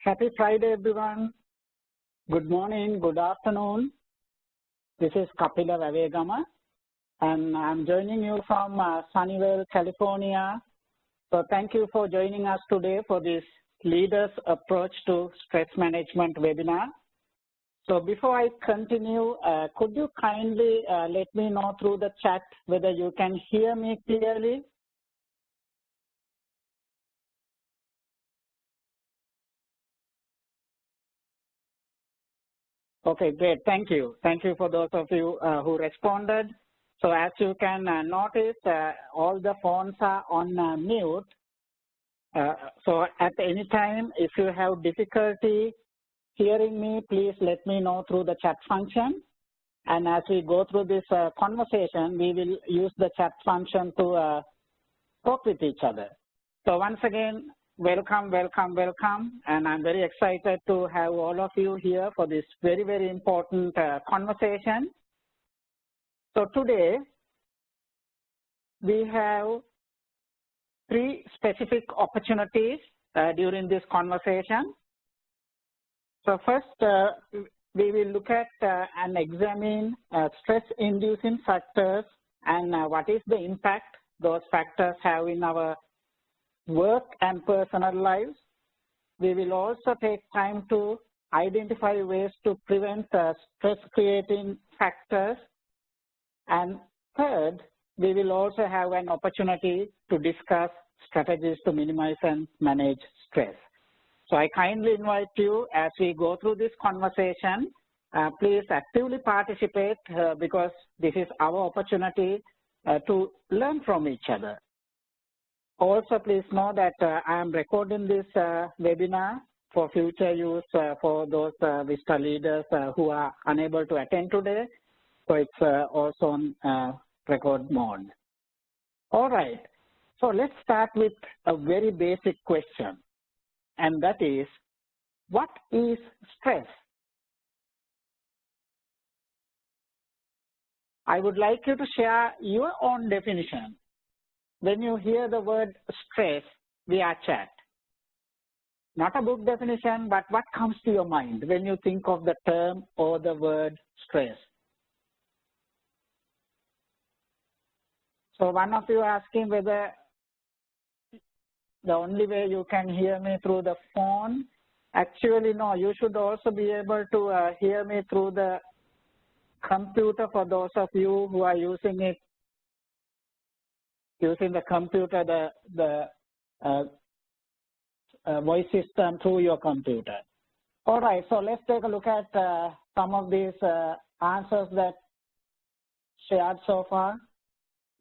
Happy Friday, everyone. Good morning, good afternoon. This is Kapila Vavegama, and I'm joining you from Sunnyvale, California. So thank you for joining us today for this Leaders Approach to Stress Management webinar. So before I continue, could you kindly let me know through the chat whether you can hear me clearly? Okay, great. Thank you. Thank you for those of you who responded. So as you can notice, all the phones are on mute. So at any time, if you have difficulty hearing me, please let me know through the chat function. And as we go through this conversation, we will use the chat function to talk with each other. So once again, welcome, welcome, welcome. And I'm very excited to have all of you here for this very, very important conversation. So today, we have 3 specific opportunities during this conversation. So first, we will look at and examine stress-inducing factors and what is the impact those factors have in our work and personal lives. We will also take time to identify ways to prevent stress-creating factors. And third, we will also have an opportunity to discuss strategies to minimize and manage stress. So I kindly invite you as we go through this conversation, please actively participate because this is our opportunity to learn from each other. Also, please know that I am recording this webinar for future use for those VISTA leaders who are unable to attend today. So it's also on record mode. All right, so let's start with a very basic question, and that is, what is stress? I would like you to share your own definition. When you hear the word stress via chat, not a book definition, but what comes to your mind when you think of the term or the word stress? So one of you asking whether the only way you can hear me through the phone. Actually, no, you should also be able to hear me through the computer for those of you who are using it, using the computer, the voice system through your computer. All right, so let's take a look at some of these answers that shared so far.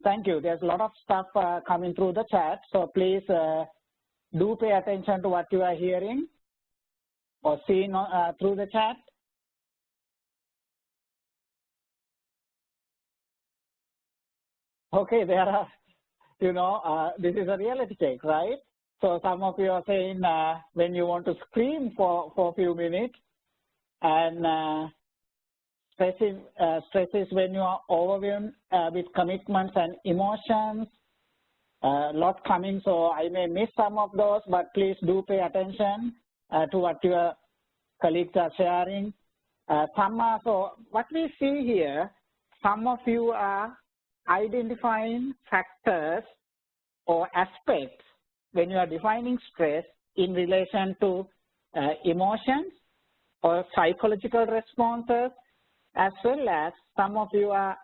Thank you. There's a lot of stuff coming through the chat, so please do pay attention to what you are hearing or seeing through the chat. Okay, there are, you know, this is a reality check, right? So some of you are saying when you want to scream for a few minutes, and stress is when you are overwhelmed with commitments and emotions. A lot coming, so I may miss some of those, but please do pay attention to what your colleagues are sharing. So what we see here, some of you are identifying factors or aspects when you are defining stress in relation to emotions or psychological responses, as well as some of you are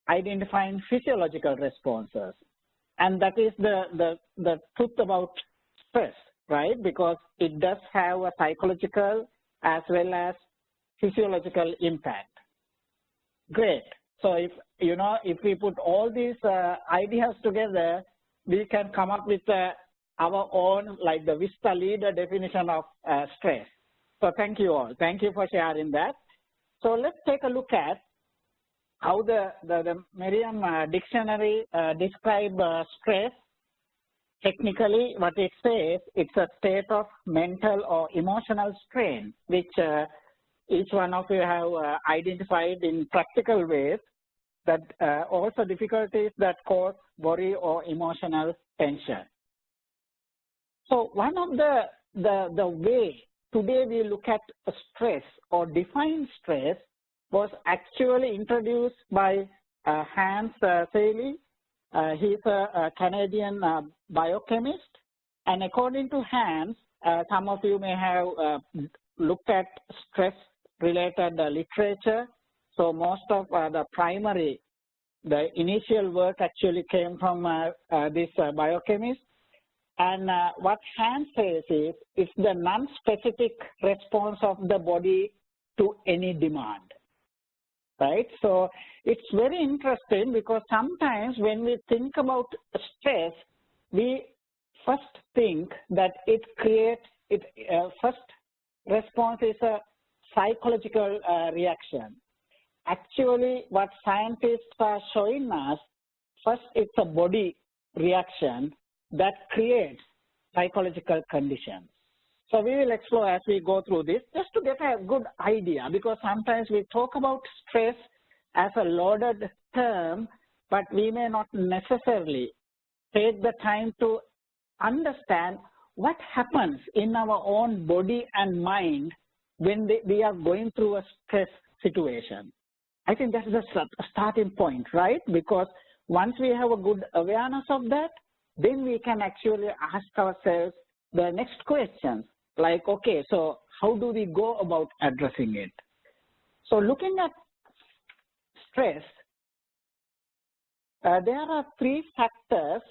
identifying physiological responses. And that is the truth about stress, right? Because it does have a psychological as well as physiological impact. Great. So if we put all these ideas together, we can come up with our own, like the VISTA leader definition of stress. So thank you all. Thank you for sharing that. So let's take a look at how the Merriam dictionary describes stress. Technically, what it says, it's a state of mental or emotional strain, which each one of you have identified in practical ways, that also difficulties that cause worry or emotional tension. So one of the the way today we look at stress or define stress was actually introduced by Hans Selye. He's a Canadian biochemist. And according to Hans, some of you may have looked at stress-related literature. So most of the initial work actually came from this biochemist. And what Hans says is, it's the non-specific response of the body to any demand, right? So it's very interesting because sometimes when we think about stress, we first think that first response is a psychological reaction. Actually, what scientists are showing us, first it's a body reaction that creates psychological conditions. So we will explore as we go through this, just to get a good idea, because sometimes we talk about stress as a loaded term, but we may not necessarily take the time to understand what happens in our own body and mind when we are going through a stress situation. I think that's the starting point, right? Because once we have a good awareness of that, then we can actually ask ourselves the next questions, like, okay, so how do we go about addressing it? So looking at stress, there are three factors,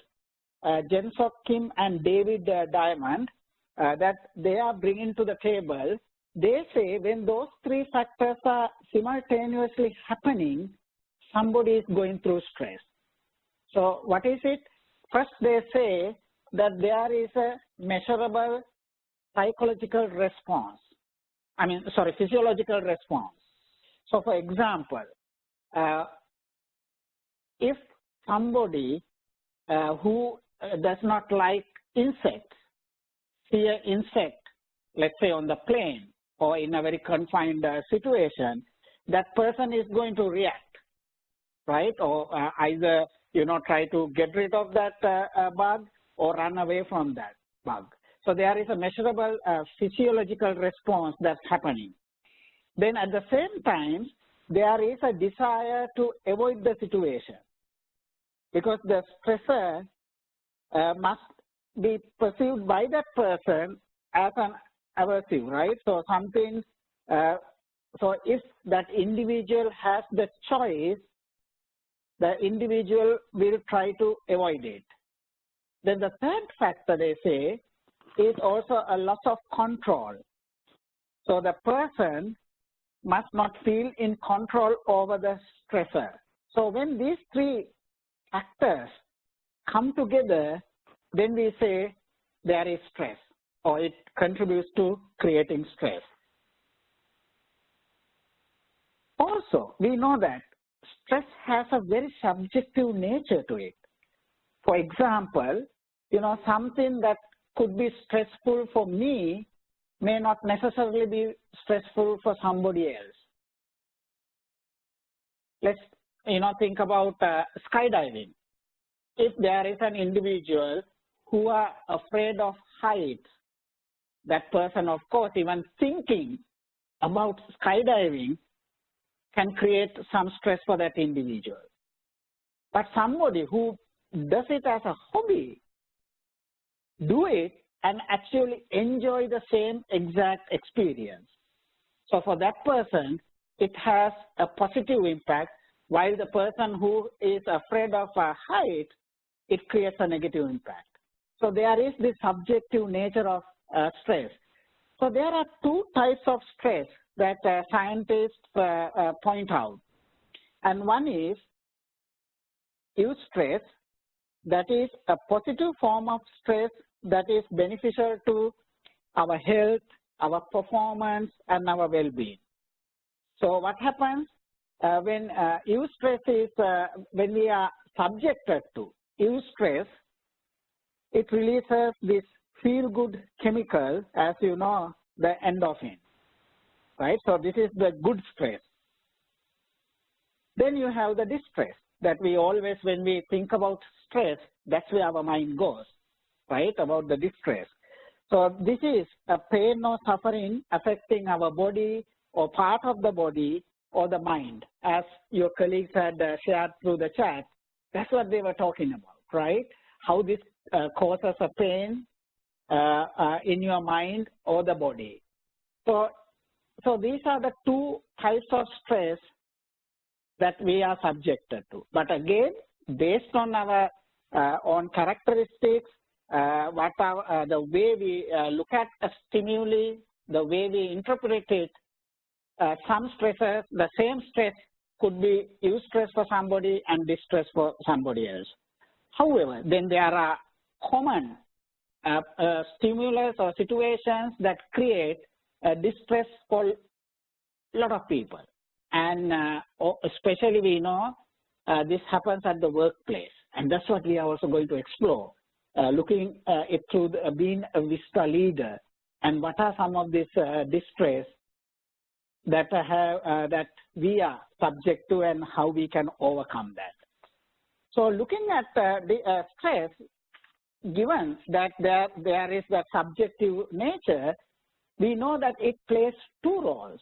Jensok Kim and David Diamond, that they are bringing to the table. They say when those three factors are simultaneously happening, somebody is going through stress. So what is it? First, they say that there is a measurable physiological response. So for example, if somebody who does not like insects, see an insect, let's say on the plane or in a very confined situation, that person is going to react, right? Or either, try to get rid of that bug or run away from that bug. So there is a measurable physiological response that's happening. Then at the same time, there is a desire to avoid the situation, because the stressor must be perceived by that person as an aversive, right? So something, so if that individual has the choice, the individual will try to avoid it. Then the third factor, they say, is also a loss of control. So the person must not feel in control over the stressor. So when these three factors come together, then we say there is stress, or it contributes to creating stress. Also, we know that stress has a very subjective nature to it. For example, something that could be stressful for me may not necessarily be stressful for somebody else. Let's, think about skydiving. If there is an individual who are afraid of heights, that person, of course, even thinking about skydiving can create some stress for that individual. But somebody who does it as a hobby, do it and actually enjoy the same exact experience. So for that person, it has a positive impact, while the person who is afraid of a height, it creates a negative impact. So there is the subjective nature of stress. So there are two types of stress that scientists point out. And one is eustress, that is a positive form of stress that is beneficial to our health, our performance, and our well-being. So what happens when eustress is, when we are subjected to eustress, it releases this feel-good chemical, as you know, the endorphin, right? So this is the good stress. Then you have the distress, that we always, when we think about stress, that's where our mind goes, right, about the distress. So this is a pain or suffering affecting our body or part of the body or the mind, as your colleagues had shared through the chat. That's what they were talking about, right? How this causes a pain in your mind or the body. So these are the two types of stress that we are subjected to. But again, based on our own characteristics, the way we look at a stimuli, the way we interpret it, some stresses, the same stress could be eustress for somebody and distress for somebody else. However, then there are common stimulus or situations that create distress for a lot of people. And especially we know this happens at the workplace. And that's what we are also going to explore, looking it through being a VISTA leader and what are some of this distress that we are subject to and how we can overcome that. So looking at the stress, given that there is that subjective nature, we know that it plays two roles.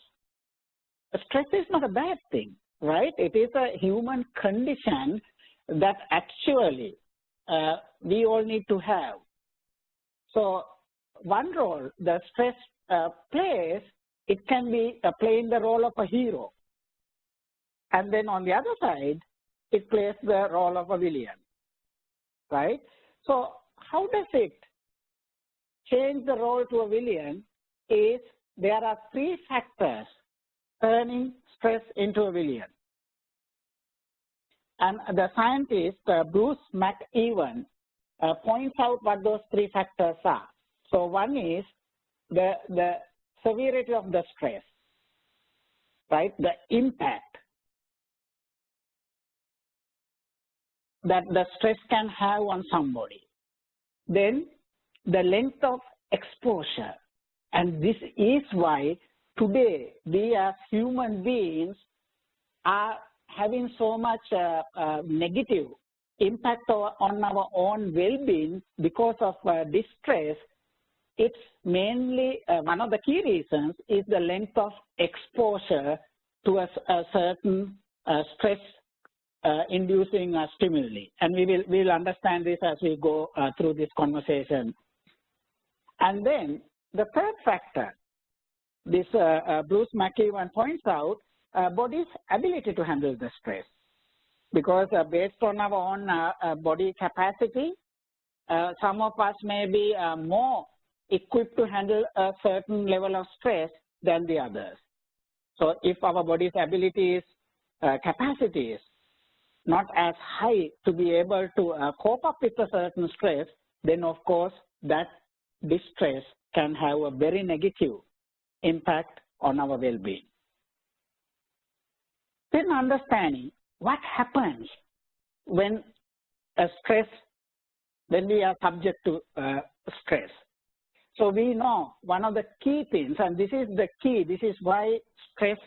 Stress is not a bad thing, right? It is a human condition that actually we all need to have. So one role the stress plays, it can be playing the role of a hero. And then on the other side, it plays the role of a villain, right? So how does it change the role to a villain is there are three factors turning stress into a villain. And the scientist, Bruce McEwen, points out what those three factors are. So one is the severity of the stress, right? The impact that the stress can have on somebody. Then the length of exposure. And this is why today we as human beings are having so much negative impact on our own well-being because of distress. It's mainly one of the key reasons is the length of exposure to a certain stress inducing stimuli. And we'll understand this as we go through this conversation. And then the third factor, this Bruce McEwen points out, body's ability to handle the stress. Because based on our own body capacity, some of us may be more equipped to handle a certain level of stress than the others. So if our body's abilities, capacity is not as high to be able to cope up with a certain stress, then of course that distress can have a very negative impact on our well-being. Then understanding what happens when we are subject to stress. So we know one of the key things, and this is the key, this is why stress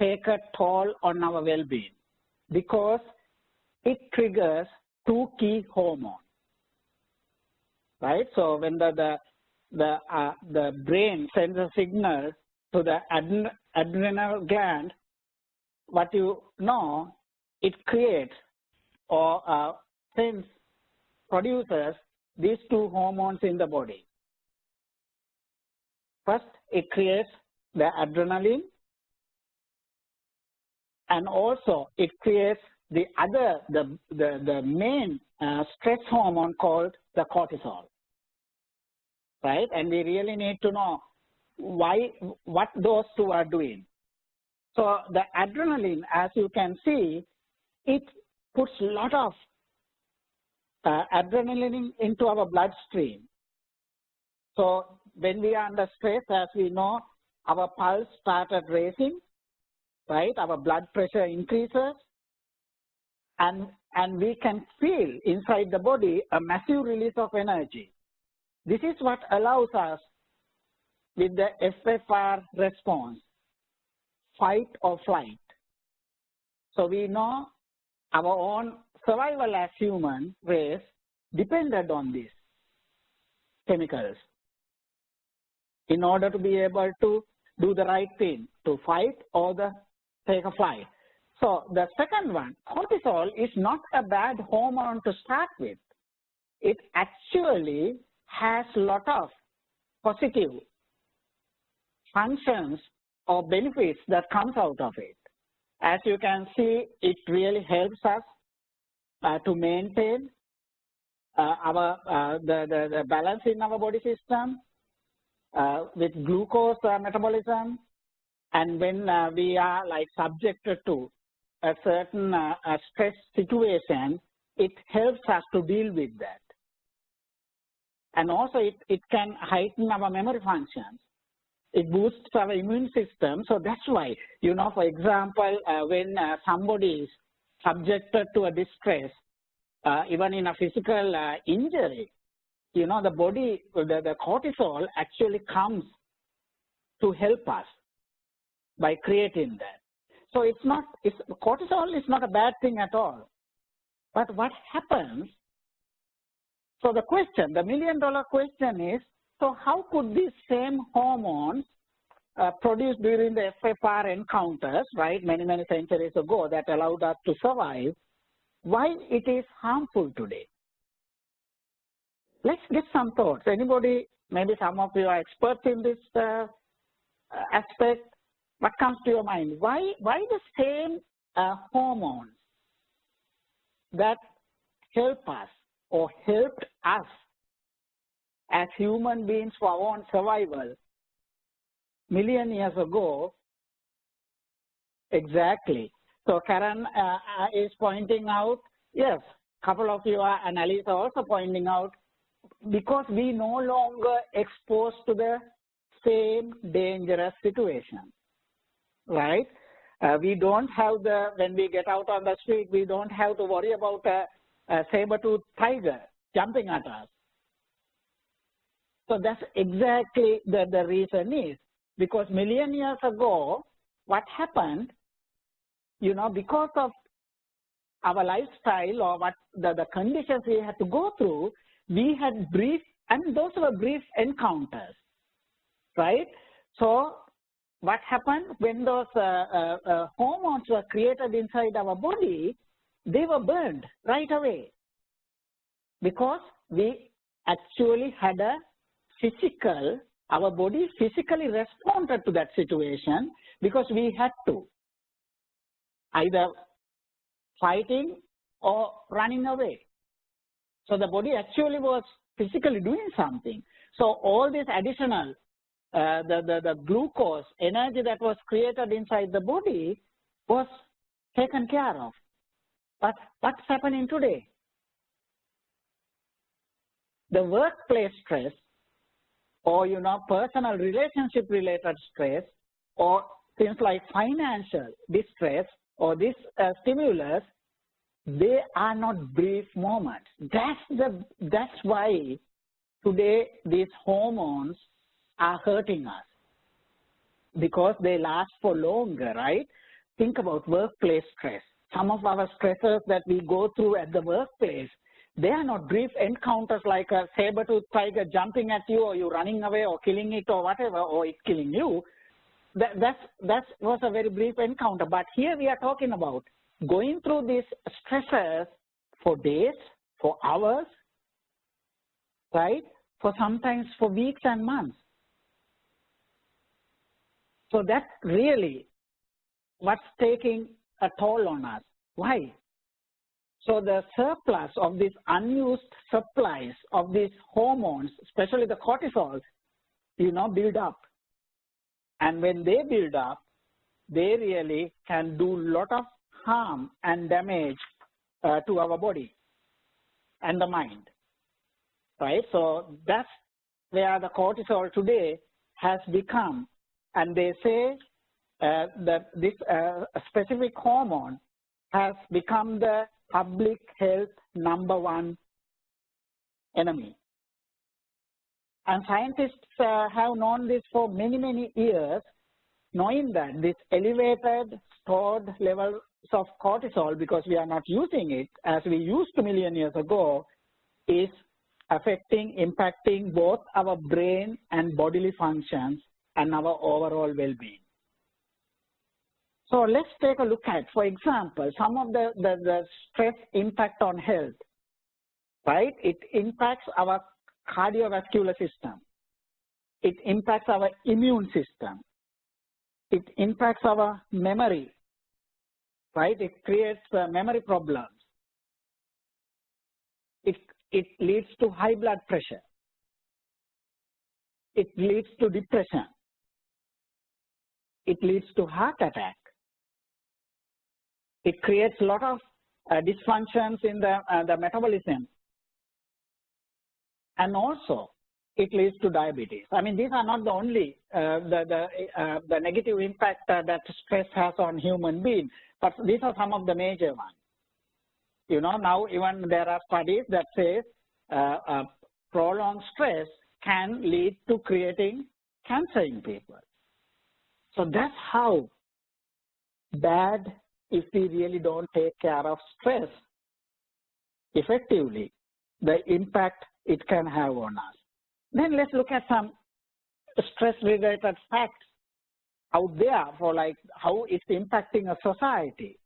takes a toll on our well-being, because it triggers two key hormones, right? So when the brain sends a signal to the adrenal gland, what you know, it creates or produces these two hormones in the body. First, it creates the adrenaline, and also it creates the main stress hormone called the cortisol, right? And we really need to know what those two are doing. So the adrenaline, as you can see, it puts a lot of adrenaline into our bloodstream. So when we are under stress, as we know, our pulse started racing, right? Our blood pressure increases, and we can feel inside the body a massive release of energy. This is what allows us with the FFR response, fight or flight. So we know our own survival as human race depended on these chemicals. in order to be able to do the right thing, to fight or take a flight. So the second one, cortisol is not a bad hormone to start with. It actually has a lot of positive functions or benefits that comes out of it. As you can see, it really helps us to maintain the balance in our body system with glucose metabolism, and when we are like subjected to a certain stress situation, it helps us to deal with that. And also it can heighten our memory functions. It boosts our immune system. So that's why, you know, for example, when somebody is subjected to a distress, even in a physical injury, you know, the body, the cortisol actually comes to help us by creating that. So cortisol is not a bad thing at all. But what happens, so the million-dollar question is, so how could these same hormones produced during the FFR encounters, right, many centuries ago that allowed us to survive, why it is harmful today? Let's get some thoughts. Anybody, maybe some of you are experts in this aspect. What comes to your mind? Why the same hormones that help us or helped us as human beings for our own survival million years ago? Exactly. So Karen is pointing out, yes, a couple of you are, and Alice are also pointing out, because we no longer exposed to the same dangerous situation, right? We don't have when we get out on the street, we don't have to worry about a saber-toothed tiger jumping at us. So that's exactly the reason is, because million years ago, what happened, you know, because of our lifestyle or what the conditions we had to go through, we had brief, and those were brief encounters, right? So what happened when those hormones were created inside our body, they were burned right away, because we actually had a physical, our body physically responded to that situation because we had to, either fighting or running away. So the body actually was physically doing something. So all this additional, the glucose, energy that was created inside the body was taken care of. But what's happening today? The workplace stress, or, you know, personal relationship related stress, or things like financial distress or this stimulus, they are not brief moments. That's why today these hormones are hurting us, because they last for longer, right? Think about workplace stress. Some of our stressors that we go through at the workplace, they are not brief encounters like a saber-toothed tiger jumping at you, or you running away, or killing it, or whatever, or it killing you. That was a very brief encounter. But here we are talking about going through these stressors for days, for hours, right? For sometimes for weeks and months. So that's really what's taking a toll on us. Why? So the surplus of these unused supplies of these hormones, especially the cortisol, you know, build up. And when they build up, they really can do a lot of harm and damage to our body and the mind, right? So that's where the cortisol today has become. And they say that this specific hormone has become the public health #1 enemy. And scientists have known this for many years, knowing that this elevated stored levels of cortisol, because we are not using it as we used to million years ago, is impacting both our brain and bodily functions and our overall well-being. So let's take a look at, for example, some of the stress impact on health, right? It impacts our cardiovascular system. It impacts our immune system. It impacts our memory, right? It creates memory problems. It leads to high blood pressure. It leads to depression. It leads to heart attack. It creates a lot of dysfunctions in the metabolism. And also, it leads to diabetes. I mean, these are not the only the negative impact that stress has on human beings, but these are some of the major ones. You know, now even there are studies that say prolonged stress can lead to creating cancer in people. So that's how bad, if we really don't take care of stress effectively, the impact it can have on us. Then let's look at some stress-related facts out there for like how it's impacting a society.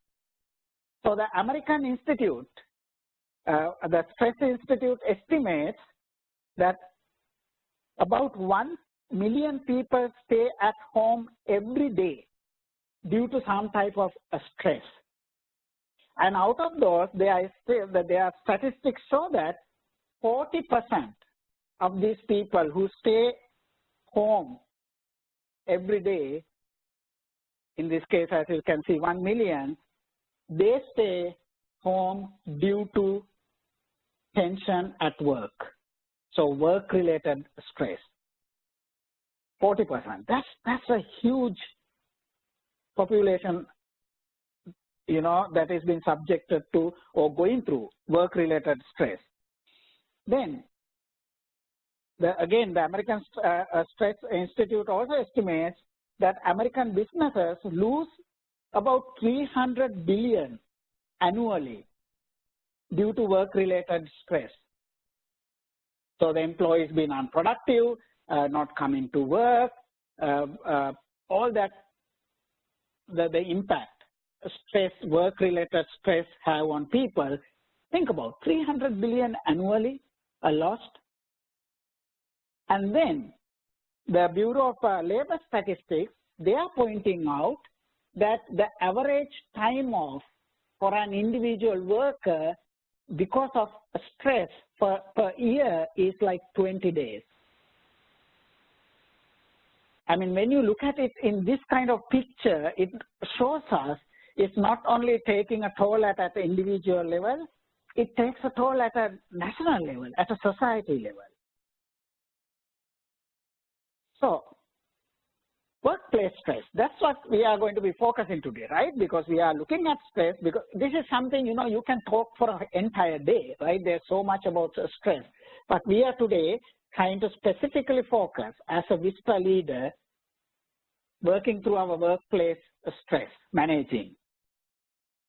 So the American Institute, the Stress Institute estimates that about 1 million people stay at home every day due to some type of stress. And out of those, their statistics show that 40% of these people who stay home every day, in this case, as you can see, 1 million, they stay home due to tension at work. So work-related stress, 40%. That's a huge population, you know, that is being subjected to or going through work-related stress. Then, again, the American Stress Institute also estimates that American businesses lose about $300 billion annually due to work-related stress. So the employees being unproductive, not coming to work, all that, the impact stress, work-related stress have on people. Think about 300 billion annually are lost. And then the Bureau of Labor Statistics, they are pointing out that the average time off for an individual worker because of stress per year is like 20 days. I mean, when you look at it in this kind of picture, it shows us it's not only taking a toll at the individual level, it takes a toll at a national level, at a society level. So, workplace stress, that's what we are going to be focusing today, right? Because we are looking at stress, because this is something, you know, you can talk for an entire day, right? There's so much about stress. But we are today trying to specifically focus as a VISTA leader, working through our workplace stress, managing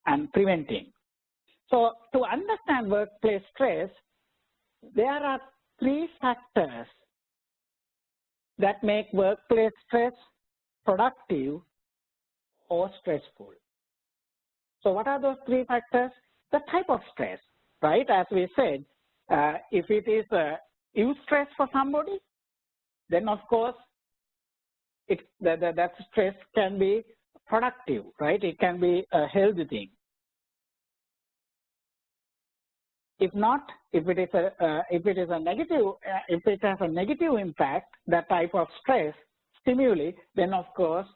and preventing. So to understand workplace stress, there are 3 factors that make workplace stress productive or stressful. So what are those 3 factors? The type of stress, right? As we said, if it is eustress for somebody, then of course that stress can be productive, right? It can be a healthy thing. If not, if it is a negative, if it has a negative impact, that type of stress stimuli, then of course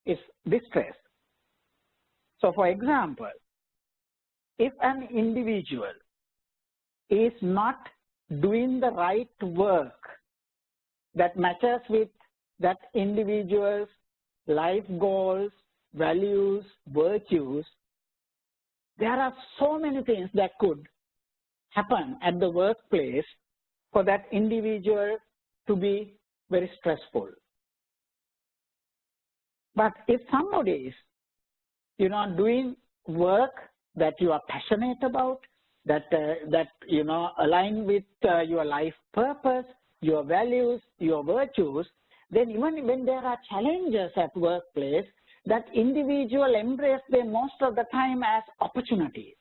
it's distress. So for example, if an individual is not doing the right work that matches with that individual's life goals, values, virtues, there are so many things that could happen at the workplace for that individual to be very stressful. But if somebody is, you know, doing work that you are passionate about, that align with your life purpose, your values, your virtues, then even when there are challenges at workplace, that individual embrace them most of the time as opportunities.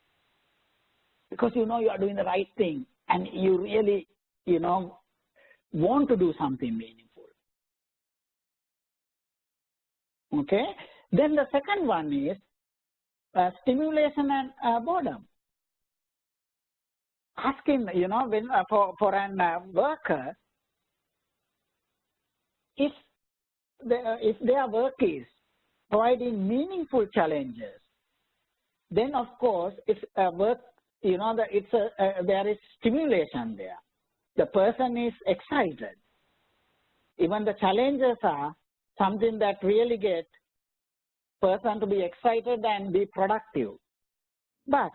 Because you are doing the right thing and you really, want to do something meaningful. Okay? Then the second one is stimulation and boredom. Asking, when for an worker, if their work is providing meaningful challenges, then of course it's work. There is stimulation there. The person is excited. Even the challenges are something that really get person to be excited and be productive. But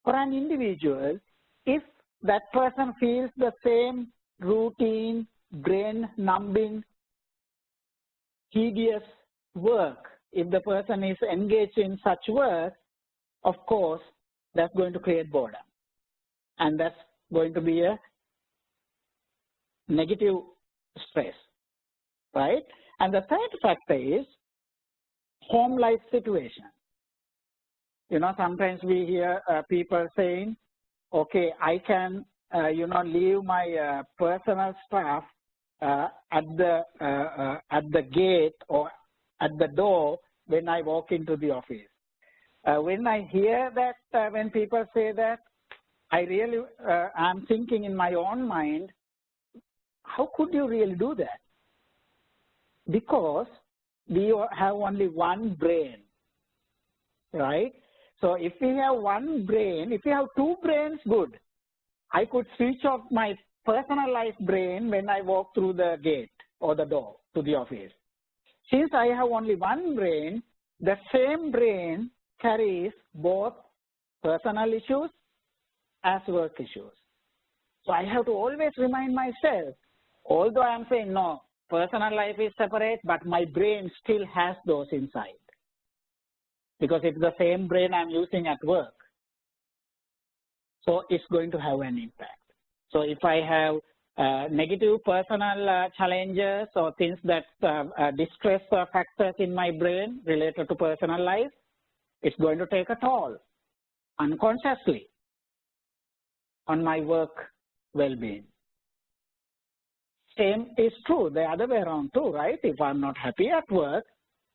for an individual, if that person feels the same routine, brain-numbing, tedious work, if the person is engaged in such work, of course, that's going to create boredom. And that's going to be a negative stress, right? And the third factor is home life situation. Sometimes we hear people saying, okay, I can, leave my personal stuff at the gate or at the door when I walk into the office. When I hear that, when people say that, I really, I'm thinking in my own mind, how could you really do that? Because we have only one brain, right? So if we have one brain, if we have two brains, good. I could switch off my personalized brain when I walk through the gate or the door to the office. Since I have only one brain, the same brain carries both personal issues as work issues. So I have to always remind myself, although I am saying no, personal life is separate, but my brain still has those inside. Because it's the same brain I'm using at work. So it's going to have an impact. So if I have negative personal challenges or things that distress factors in my brain related to personal life, it's going to take a toll unconsciously on my work well-being. Same is true the other way around too, right? If I'm not happy at work,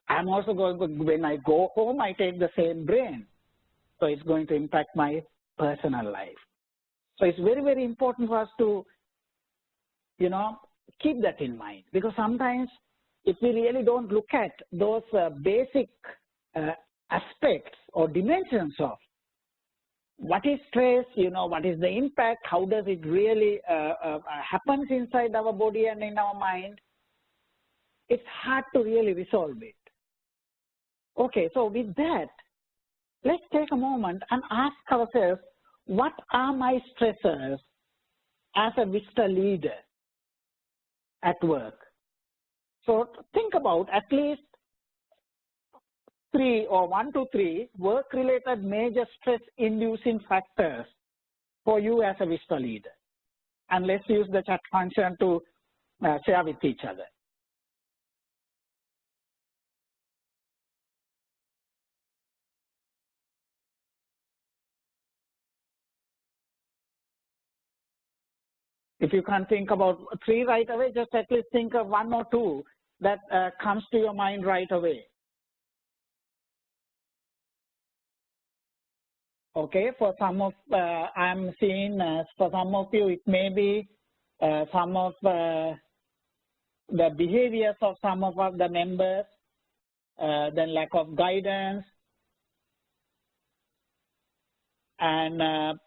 I'm also going to, when I go home, I take the same brain. So it's going to impact my personal life. So it's very, very important for us to, keep that in mind. Because sometimes if we really don't look at those basic aspects or dimensions of what is stress, what is the impact, how does it really happens inside our body and in our mind, it's hard to really resolve it. Okay, so with that, let's take a moment and ask ourselves, what are my stressors as a Vista leader at work? So think about at least 1 to 3 work-related major stress-inducing factors for you as a Vista leader. And let's use the chat function to share with each other. If you can't think about 3 right away, just at least think of 1 or 2 that comes to your mind right away. Okay, for some of, I'm seeing for some of you, it may be some of the behaviors of some of the members, then lack of guidance, and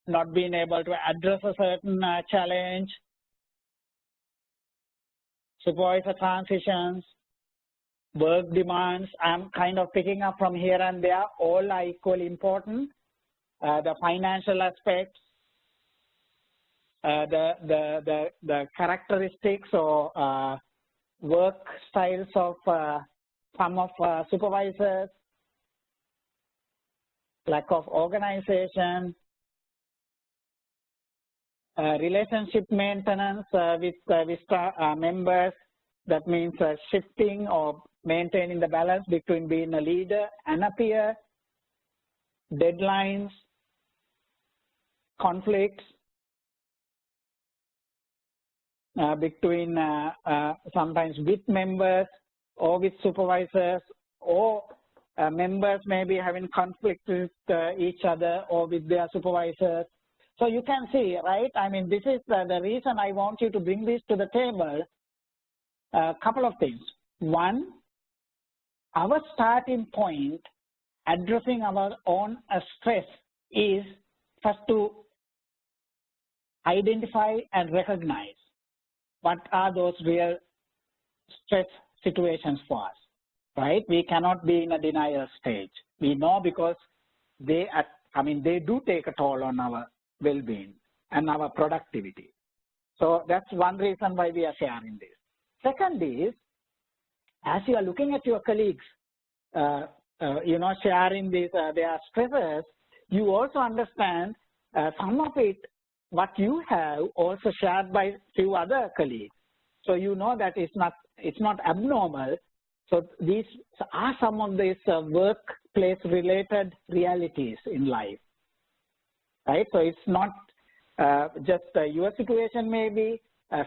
not being able to address a certain challenge, supervisor transitions, work demands. I'm kind of picking up from here and there, all are equally important. The financial aspects, the characteristics or work styles of some of supervisors, lack of organization, relationship maintenance with members. That means shifting or maintaining the balance between being a leader and a peer, deadlines, conflicts between sometimes with members or with supervisors, or members may be having conflict with each other or with their supervisors. So you can see, right? I mean, this is the reason I want you to bring this to the table. A couple of things. One, our starting point addressing our own stress is first to identify and recognize what are those real stress situations for us, right? We cannot be in a denial stage. We know because they do take a toll on our well-being and our productivity. So that's one reason why we are sharing this. Second is, as you are looking at your colleagues, sharing these their stresses, you also understand some of it, what you have also shared by few other colleagues. So you know that it's not abnormal. So these are some of these workplace related realities in life, right? So it's not just your situation maybe.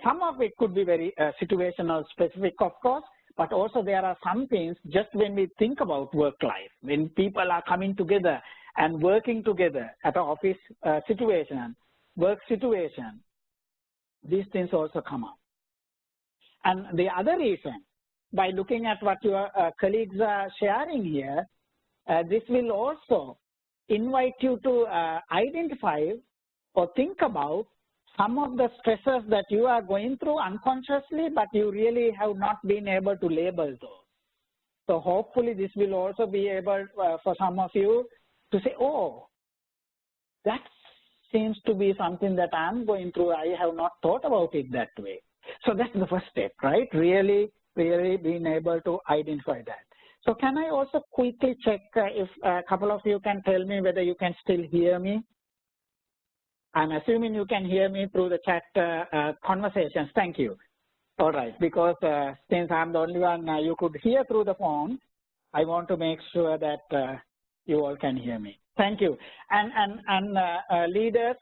Some of it could be very situational specific, of course, but also there are some things just when we think about work life, when people are coming together and working together at an office situation, work situation, these things also come up. And the other reason, by looking at what your colleagues are sharing here, this will also invite you to identify or think about some of the stresses that you are going through unconsciously, but you really have not been able to label those. So hopefully this will also be able for some of you to say, oh, that seems to be something that I'm going through. I have not thought about it that way. So that's the first step, right? Really being able to identify that. So can I also quickly check if a couple of you can tell me whether you can still hear me? I'm assuming you can hear me through the chat conversations. Thank you. All right, because since I'm the only one you could hear through the phone, I want to make sure that you all can hear me. Thank you. And leaders,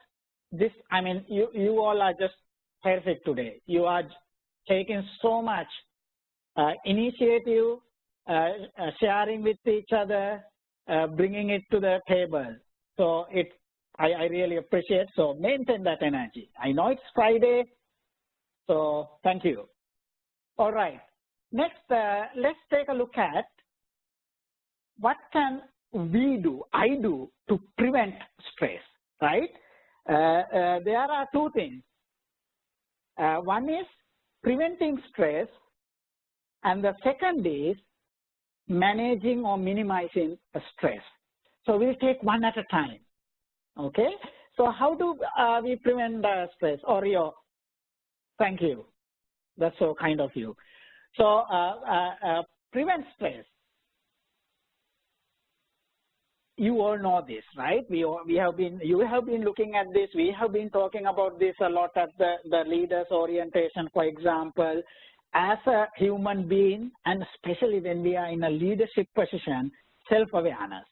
you all are just perfect today. You are taking so much initiative, sharing with each other, bringing it to the table. So I really appreciate, so maintain that energy. I know it's Friday, so thank you. All right, next let's take a look at what can I do to prevent stress, right? There are two things. One is preventing stress, and the second is managing or minimizing stress. So we'll take one at a time. Okay, so how do we prevent stress? Or thank you. That's so kind of you. So prevent stress. You all know this, right? You have been looking at this. We have been talking about this a lot at the leaders orientation, for example. As a human being, and especially when we are in a leadership position, self-awareness.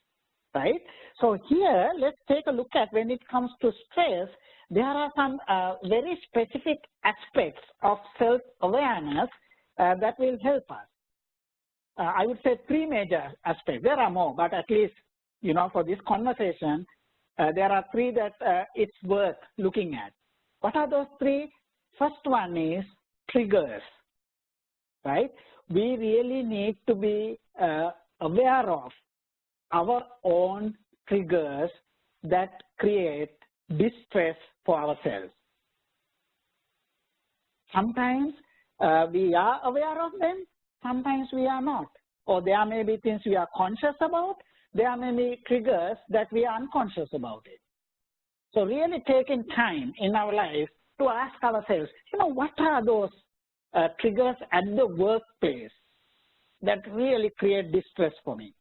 Right? So here, let's take a look at when it comes to stress, there are some very specific aspects of self-awareness that will help us. I would say three major aspects. There are more, but at least, for this conversation, there are three that it's worth looking at. What are those three? First one is triggers, right? We really need to be aware of our own triggers that create distress for ourselves. Sometimes we are aware of them, sometimes we are not. Or there may be things we are conscious about, there may be triggers that we are unconscious about it. So really taking time in our life to ask ourselves, what are those triggers at the workplace that really create distress for me?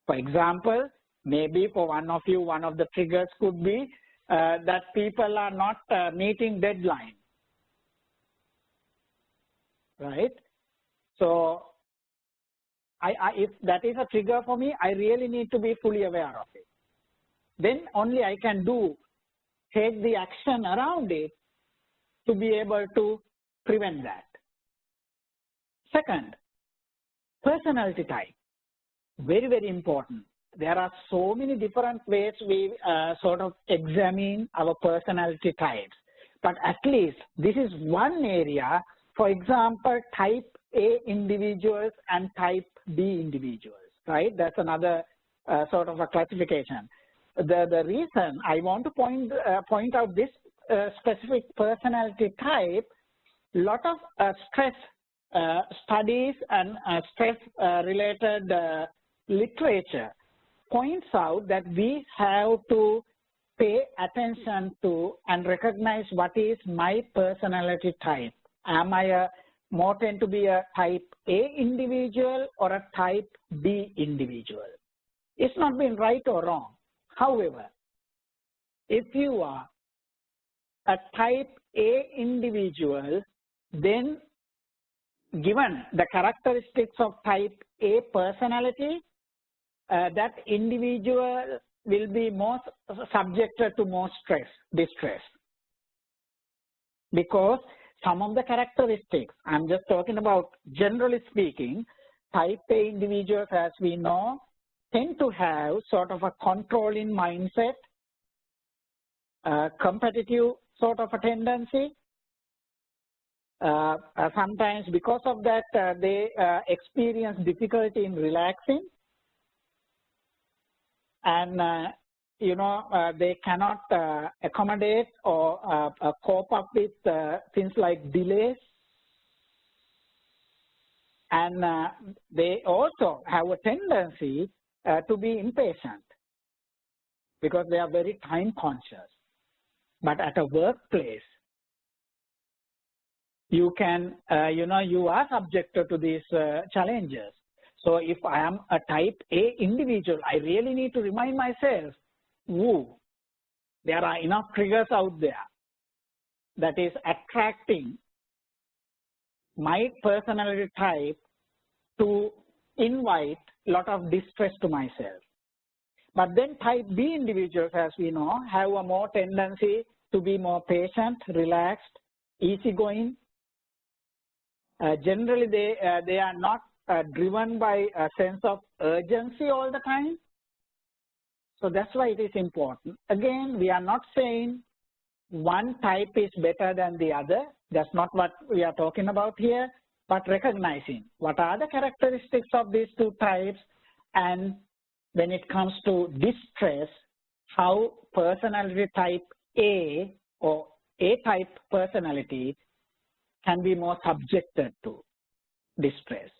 For example, maybe for one of you, one of the triggers could be that people are not meeting deadline, right? So if that is a trigger for me, I really need to be fully aware of it. Then only I can take the action around it to be able to prevent that. Second, personality type, very, very important. There are so many different ways we sort of examine our personality types, but at least this is one area. For example, type A individuals and type B individuals, right? That's another sort of a classification. The reason I want to point out this specific personality type, lot of stress studies and stress related literature points out that we have to pay attention to and recognize what is my personality type. Am I more tend to be a type A individual or a type B individual? It's not been right or wrong. However, if you are a type A individual, then given the characteristics of type A personality, that individual will be more subjected to more distress. Because some of the characteristics, I'm just talking about generally speaking, type A individuals, as we know, tend to have sort of a controlling mindset, competitive sort of a tendency. Sometimes because of that, they experience difficulty in relaxing, and they cannot accommodate or cope up with things like delays, and they also have a tendency to be impatient because they are very time conscious. But at a workplace, you can, you are subjected to these challenges. So if I am a type A individual, I really need to remind myself, there are enough triggers out there that is attracting my personality type to invite a lot of distress to myself. But then type B individuals, as we know, have a more tendency to be more patient, relaxed, easygoing. Generally, they are not driven by a sense of urgency all the time. So that's why it is important. Again, we are not saying one type is better than the other. That's not what we are talking about here, but recognizing what are the characteristics of these two types, and when it comes to distress, how personality type A or A-type personality can be more subjected to distress.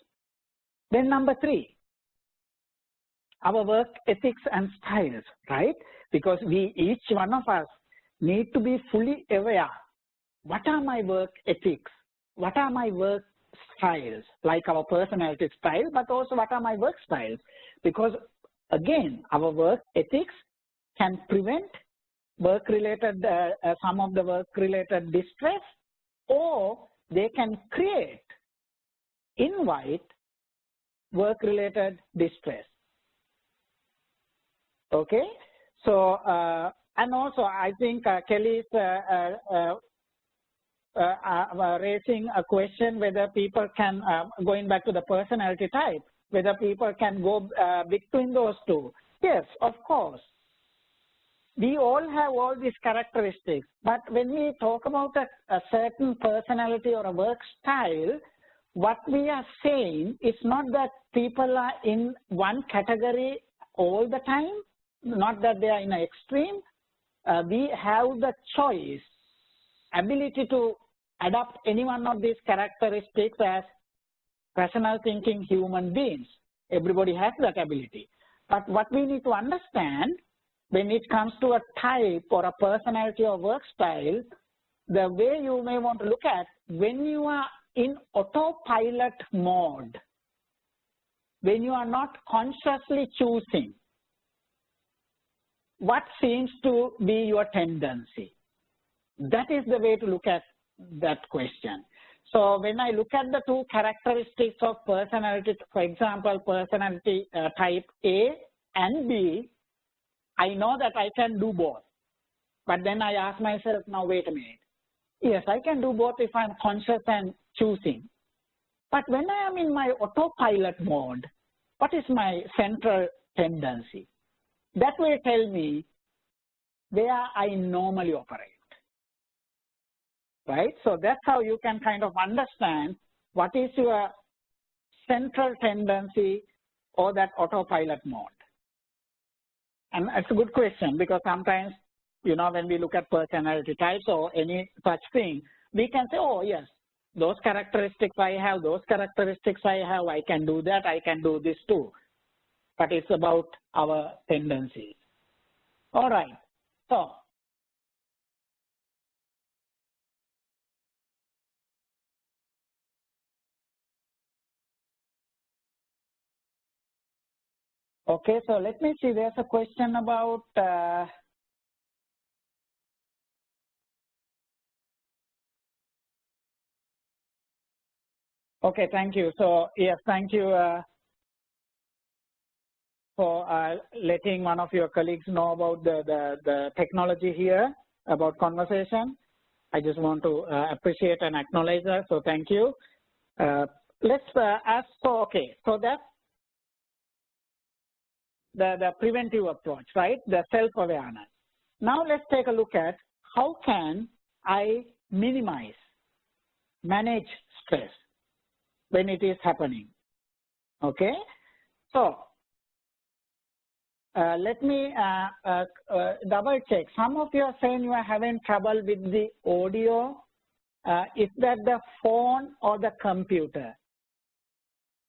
Then number 3, our work ethics and styles, right? Because each one of us need to be fully aware. What are my work ethics? What are my work styles, like our personality style, but also what are my work styles? Because again, our work ethics can prevent work-related, some of the work-related distress, or they can invite work-related distress. Okay, so and also I think Kelly is raising a question whether people can, going back to the personality type, whether people can go between those two. Yes, of course. We all have all these characteristics, but when we talk about a certain personality or a work style, what we are saying is not that people are in one category all the time, not that they are in an extreme. We have the choice, ability to adopt any one of these characteristics as rational thinking human beings. Everybody has that ability. But what we need to understand when it comes to a type or a personality or work style, the way you may want to look at, when you are in autopilot mode, when you are not consciously choosing what seems to be your tendency? That is the way to look at that question. So when I look at the two characteristics of personality, for example, personality type A and B, I know that I can do both. But then I ask myself, now wait a minute. Yes, I can do both if I'm conscious and choosing. But when I am in my autopilot mode, what is my central tendency? That will tell me where I normally operate. Right? So that's how you can kind of understand what is your central tendency or that autopilot mode. And it's a good question because sometimes, you know, when we look at personality types or any such thing, we can say, oh, yes, those characteristics I have, those characteristics I have, I can do that, I can do this too. But it's about our tendencies. All right. So, okay, so let me see, there's a question about okay, thank you. So, yes, thank you for letting one of your colleagues know about the technology here, about conversation. I just want to appreciate and acknowledge that, so thank you. Let's ask, so okay, so that's the preventive approach, right? The self-awareness. Now let's take a look at how can I minimize, manage stress when it is happening, okay? So let me double check. Some of you are saying you are having trouble with the audio. Is that the phone or the computer?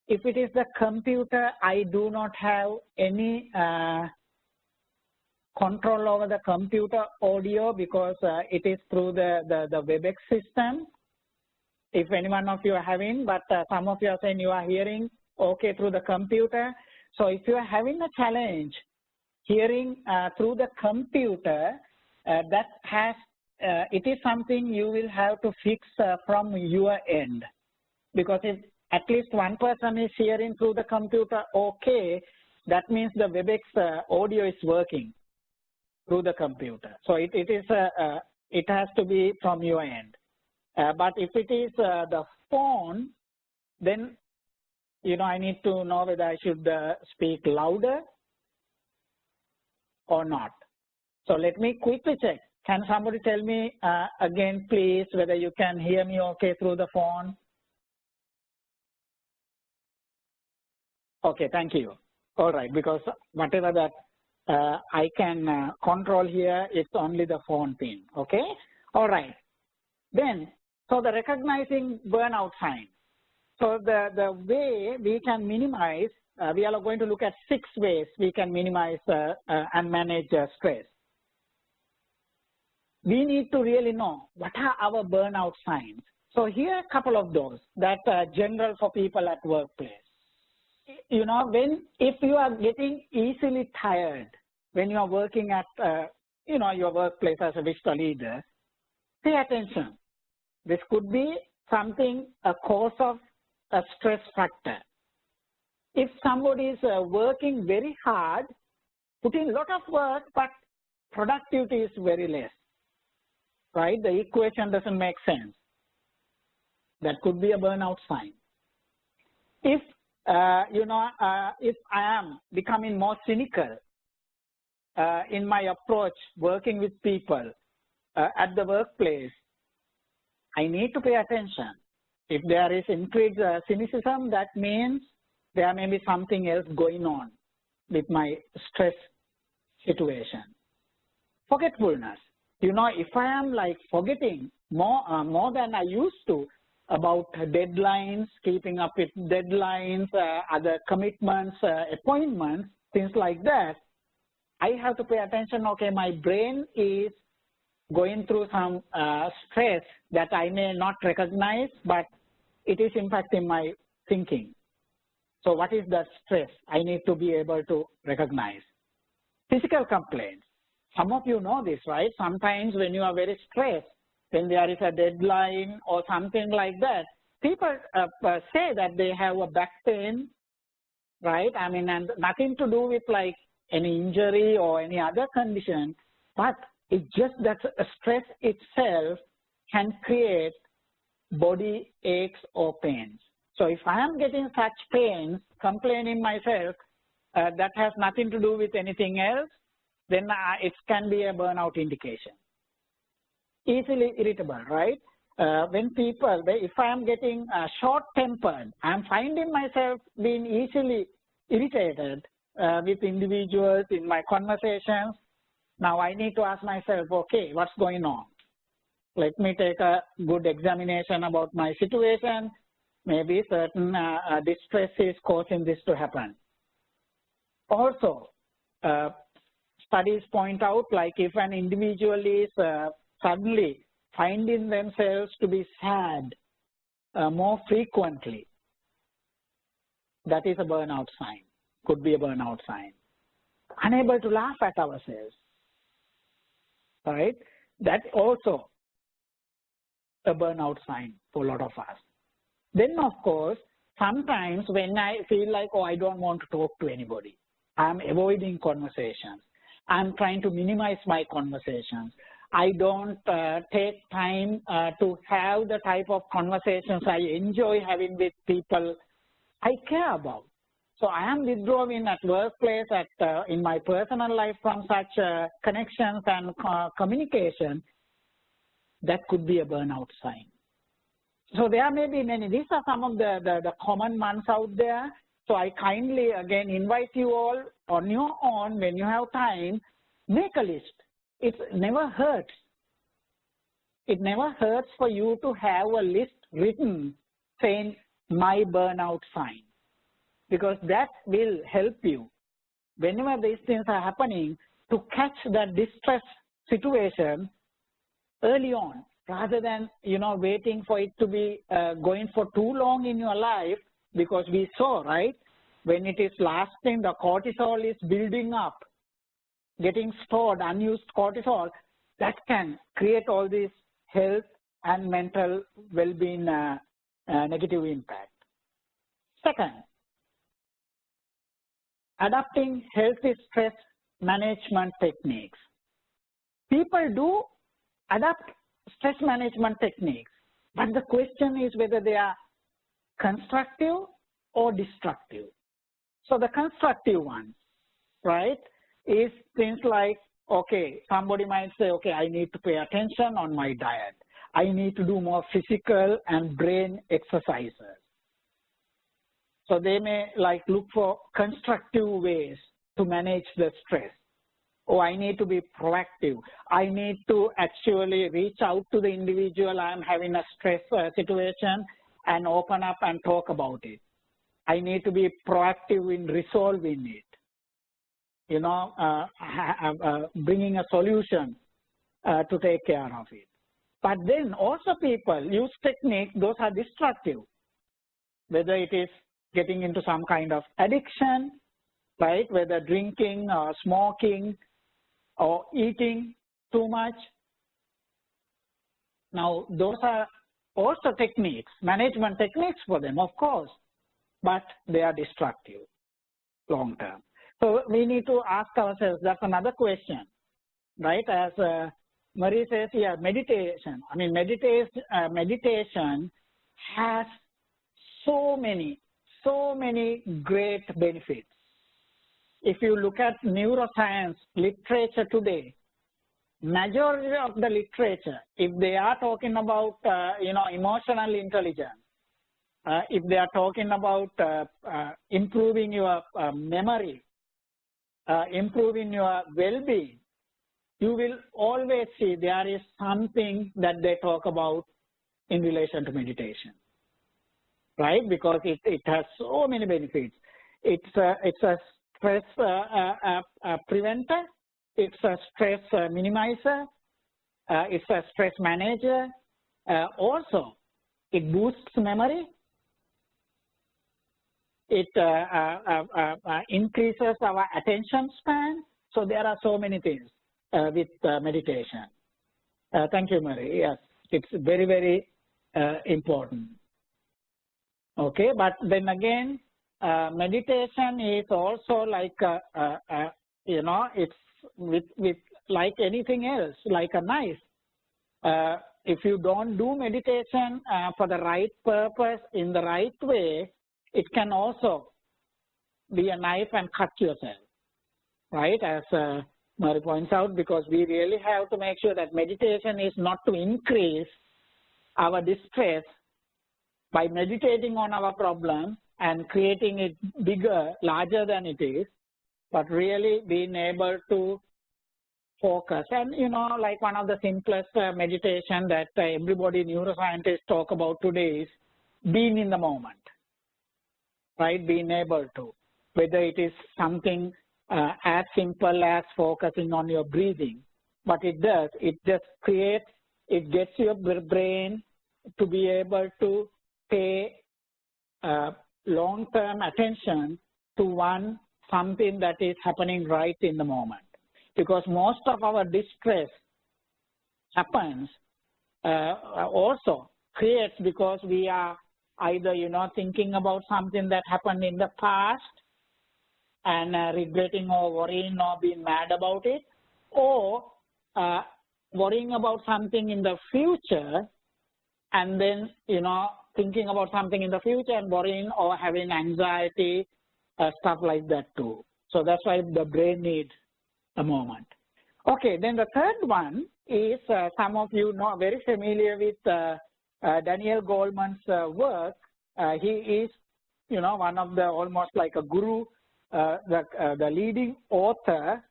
If it is the computer, I do not have any control over the computer audio because it is through the WebEx system. If any one of you are having, but some of you are saying you are hearing okay through the computer. So if you are having a challenge hearing through the computer, that has it is something you will have to fix from your end, because if at least one person is hearing through the computer okay, that means the WebEx audio is working through the computer. So it has to be from your end. But if it is the phone, then you know I need to know whether I should speak louder or not. So let me quickly check. Can somebody tell me again, please, whether you can hear me okay through the phone? Okay, thank you. All right, because whatever that I can control here, it's only the phone thing, okay? All right. Then, so the recognizing burnout signs. So the way we can minimize, we are going to look at 6 ways we can minimize and manage stress. We need to really know what are our burnout signs. So here are a couple of those that are general for people at workplace. You know, if you are getting easily tired when you are working at, you know, your workplace as a Vista leader, pay attention. This could be something, a cause of a stress factor. If somebody is working very hard, putting a lot of work, but productivity is very less, right? The equation doesn't make sense. That could be a burnout sign. If you know, if I am becoming more cynical in my approach working with people at the workplace, I need to pay attention. If there is increased cynicism, that means there may be something else going on with my stress situation. Forgetfulness. You know, if I am like forgetting more than I used to about deadlines, keeping up with deadlines, other commitments, appointments, things like that, I have to pay attention. Okay, my brain is going through some stress that I may not recognize, but it is impacting my thinking. So what is that stress? I need to be able to recognize. Physical complaints. some of you know this, right? Sometimes when you are very stressed, when there is a deadline or something like that, people say that they have a back pain, right? I mean, and nothing to do with like any injury or any other condition, but it's just that stress itself can create body aches or pains. So if I am getting such pains, complaining myself, that has nothing to do with anything else, then it can be a burnout indication. Easily irritable, right? When people, if I am getting short-tempered, I am finding myself being easily irritated with individuals in my conversations. Now I need to ask myself, okay, what's going on? Let me take a good examination about my situation. Maybe certain distress is causing this to happen. Also, studies point out, like if an individual is suddenly finding themselves to be sad more frequently, that is a burnout sign, could be a burnout sign. Unable to laugh at ourselves, right? That also a burnout sign for a lot of us. Then, of course, sometimes when I feel like, oh, I don't want to talk to anybody, I'm avoiding conversations. I'm trying to minimize my conversations. I don't take time to have the type of conversations I enjoy having with people I care about. So I am withdrawing at workplace, in my personal life from such connections and communication. That could be a burnout sign. So there may be many. These are some of the common ones out there. So I kindly, again, invite you all on your own, when you have time, make a list. It never hurts. It never hurts for you to have a list written saying, my burnout sign, because that will help you whenever these things are happening to catch that distress situation early on, rather than, you know, waiting for it to be going for too long in your life, because we saw, right, when it is lasting, the cortisol is building up, getting stored, unused cortisol, that can create all these health and mental well-being negative impact. Second, adopting healthy stress management techniques. People do adopt stress management techniques, but the question is whether they are constructive or destructive. So the constructive one, right, is things like, okay, somebody might say, okay, I need to pay attention on my diet. I need to do more physical and brain exercises. So they may like look for constructive ways to manage the stress. Oh, I need to be proactive. I need to actually reach out to the individual I'm having a stress situation and open up and talk about it. I need to be proactive in resolving it. You know, bringing a solution to take care of it. But then also people use techniques, those are destructive, whether it is getting into some kind of addiction, right, whether drinking or smoking or eating too much. Now, those are also techniques, management techniques for them, of course, but they are destructive long term. So we need to ask ourselves, that's another question, right? As Marie says here, meditation. I mean, meditation has so many great benefits. If you look at neuroscience literature today, majority of the literature, if they are talking about, you know, emotional intelligence, if they are talking about improving your memory, improving your well-being, you will always see there is something that they talk about in relation to meditation, right? Because it has so many benefits. It's a stress preventer, it's a stress minimizer, it's a stress manager. Also, it boosts memory. It increases our attention span. So there are so many things. with meditation. Thank you, Mary. Yes, it's very, very important. Okay, but then again, meditation is also like, you know, it's with like anything else, like a knife. If you don't do meditation for the right purpose in the right way, it can also be a knife and cut yourself, right? As Mary points out, because we really have to make sure that meditation is not to increase our distress by meditating on our problem and creating it bigger, larger than it is, but really being able to focus. And, you know, like one of the simplest meditation that everybody, neuroscientists talk about today is being in the moment, right? Being able to, whether it is something as simple as focusing on your breathing, but it just creates, it gets your brain to be able to pay long-term attention to something that is happening right in the moment. Because most of our distress happens also creates because we are either, you know, thinking about something that happened in the past and regretting or worrying or being mad about it, or worrying about something in the future and then, you know, thinking about something in the future and worrying or having anxiety, stuff like that too. So that's why the brain needs a moment. Okay, then the third one is some of you know very familiar with Daniel Goleman's work. He is, you know, one of the almost like a guru, the leading author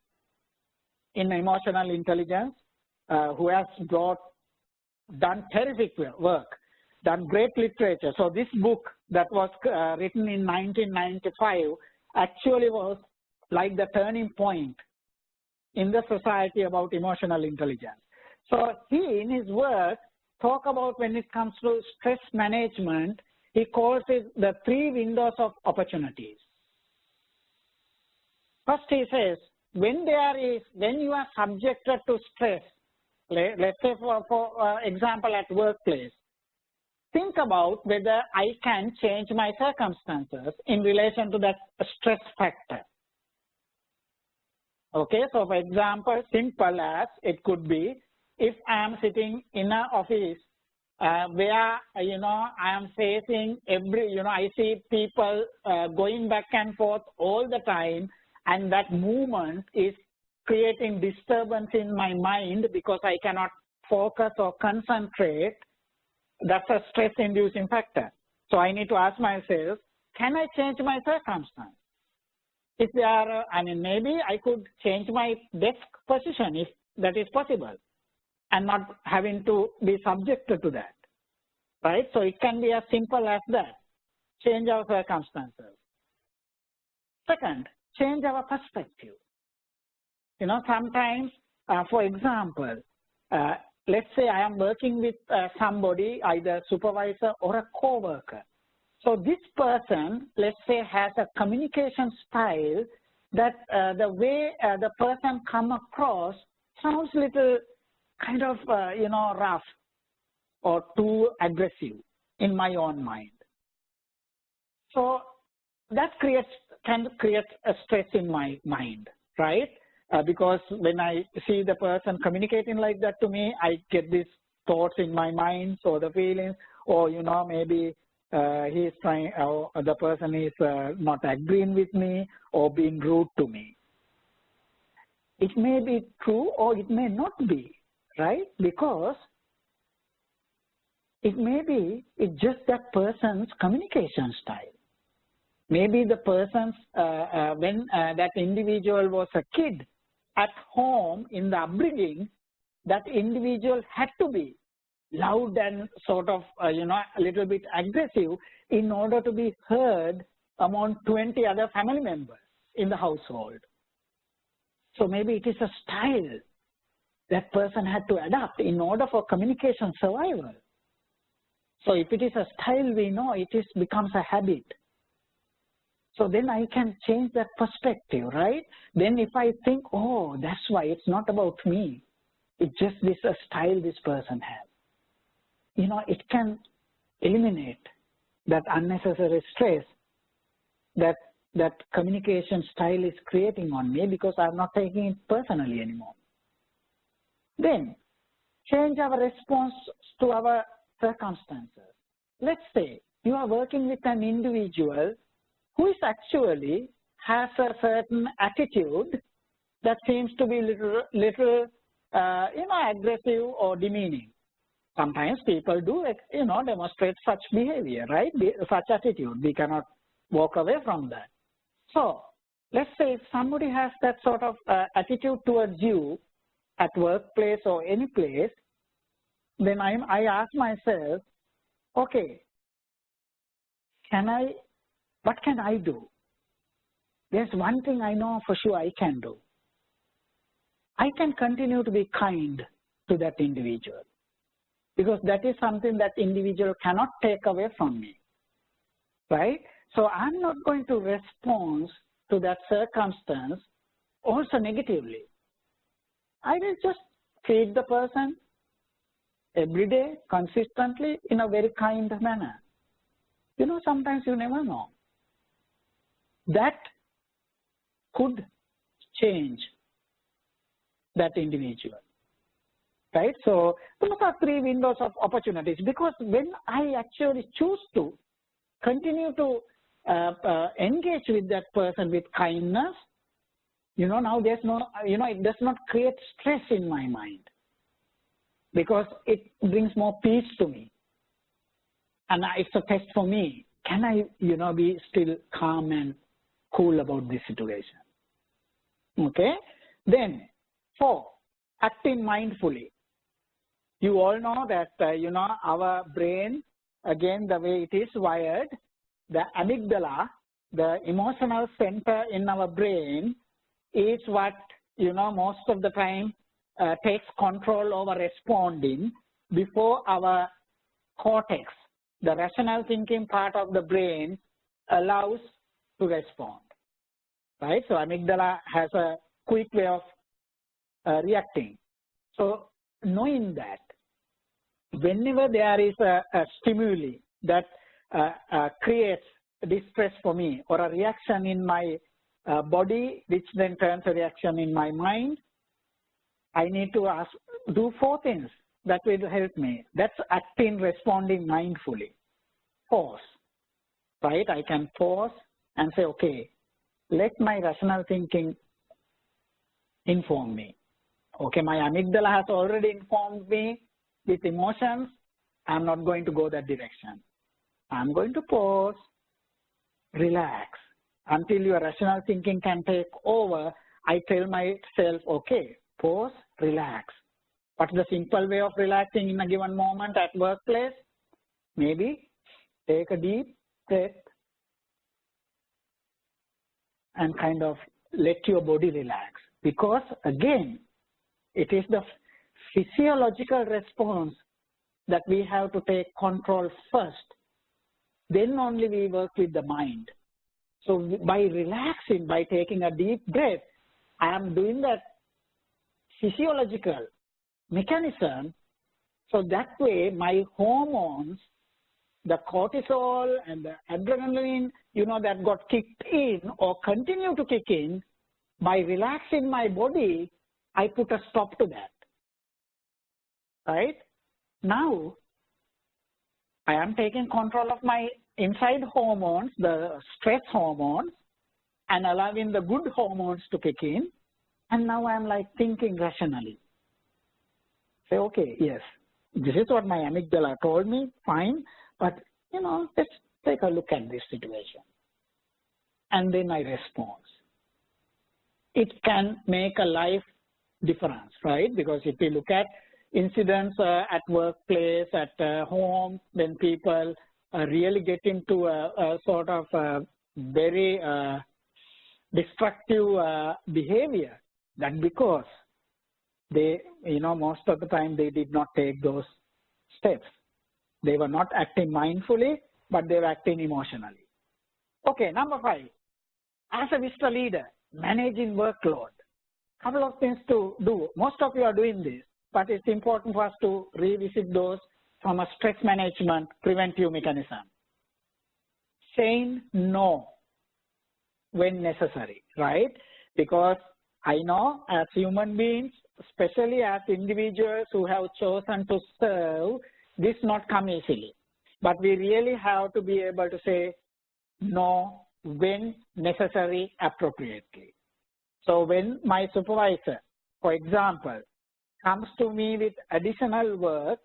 in emotional intelligence, who has done terrific work, done great literature. So this book that was written in 1995 actually was like the turning point in the society about emotional intelligence. So he, in his work, talk about when it comes to stress management, he calls it the 3 windows of opportunities. First, he says, when you are subjected to stress, let's say for example at workplace, think about whether I can change my circumstances in relation to that stress factor. Okay, so for example, simple as it could be, if I am sitting in an office where, you know, I am facing I see people going back and forth all the time, and that movement is creating disturbance in my mind because I cannot focus or concentrate, that's a stress-inducing factor. So I need to ask myself, can I change my circumstance? If there are, I mean, maybe I could change my desk position if that is possible and not having to be subjected to that, right? So it can be as simple as that, change our circumstances. Second, change our perspective. You know, sometimes, for example, let's say I am working with somebody, either a supervisor or a co-worker. So this person, let's say, has a communication style that the way the person come across sounds little kind of, you know, rough or too aggressive in my own mind. So that can create a stress in my mind, right? Because when I see the person communicating like that to me, I get these thoughts in my mind, so the feelings, or, you know, maybe he is trying, or the person is not agreeing with me or being rude to me. It may be true or it may not be, right? Because it may be it's just that person's communication style. Maybe the person's, when that individual was a kid, at home in the upbringing, that individual had to be loud and sort of, you know, a little bit aggressive in order to be heard among 20 other family members in the household. So maybe it is a style that person had to adapt in order for communication survival. So if it is a style, we know it becomes a habit. So then I can change that perspective, right? Then if I think, oh, that's why it's not about me. It's just this style this person has. You know, it can eliminate that unnecessary stress that communication style is creating on me because I'm not taking it personally anymore. Then change our response to our circumstances. Let's say you are working with an individual who is actually has a certain attitude that seems to be little aggressive or demeaning. Sometimes people do, demonstrate such behavior, right? Such attitude. We cannot walk away from that. So let's say if somebody has that sort of attitude towards you at workplace or any place, then I ask myself, okay, what can I do? There's one thing I know for sure I can do. I can continue to be kind to that individual because that is something that individual cannot take away from me, right? So I'm not going to respond to that circumstance also negatively. I will just treat the person every day, consistently, in a very kind manner. You know, sometimes you never know. That could change that individual, right? So those are three windows of opportunities, because when I actually choose to continue to engage with that person with kindness, now there's no, it does not create stress in my mind because it brings more peace to me. And it's a test for me. Can I, be still calm and cool about this situation? Okay. Then 4, acting mindfully. You all know that, our brain, again, the way it is wired, the amygdala, the emotional center in our brain is what, most of the time takes control over responding before our cortex, the rational thinking part of the brain, allows to respond, right? So amygdala has a quick way of reacting. So knowing that whenever there is a stimuli that creates distress for me or a reaction in my body, which then turns a reaction in my mind, I need to do 4 things that will help me. That's acting, responding mindfully. Pause, right? I can pause and say, okay, let my rational thinking inform me. Okay, my amygdala has already informed me with emotions. I'm not going to go that direction. I'm going to pause, relax. Until your rational thinking can take over, I tell myself, okay, pause, relax. What's the simple way of relaxing in a given moment at workplace? Maybe take a deep breath and kind of let your body relax. Because again, it is the physiological response that we have to take control first. Then only we work with the mind. So by relaxing, by taking a deep breath, I am doing that physiological mechanism. So that way my hormones, the cortisol and the adrenaline, that got kicked in or continue to kick in, by relaxing my body, I put a stop to that, right? Now, I am taking control of my inside hormones, the stress hormones, and allowing the good hormones to kick in. And now I'm like thinking rationally. Say, okay, yes, this is what my amygdala told me, fine, but, let's take a look at this situation. And then I respond. It can make a life difference, right? Because if we look at incidents at workplace, at home, then people really get into a sort of very destructive behavior. That because they, most of the time they did not take those steps. They were not acting mindfully, but they were acting emotionally. Okay, number 5, as a Vista leader, managing workload, couple of things to do. Most of you are doing this, but it's important for us to revisit those from a stress management preventive mechanism. Saying no when necessary, right? Because I know as human beings, especially as individuals who have chosen to serve, this not come easily. But we really have to be able to say no when necessary appropriately. So when my supervisor, for example, comes to me with additional work,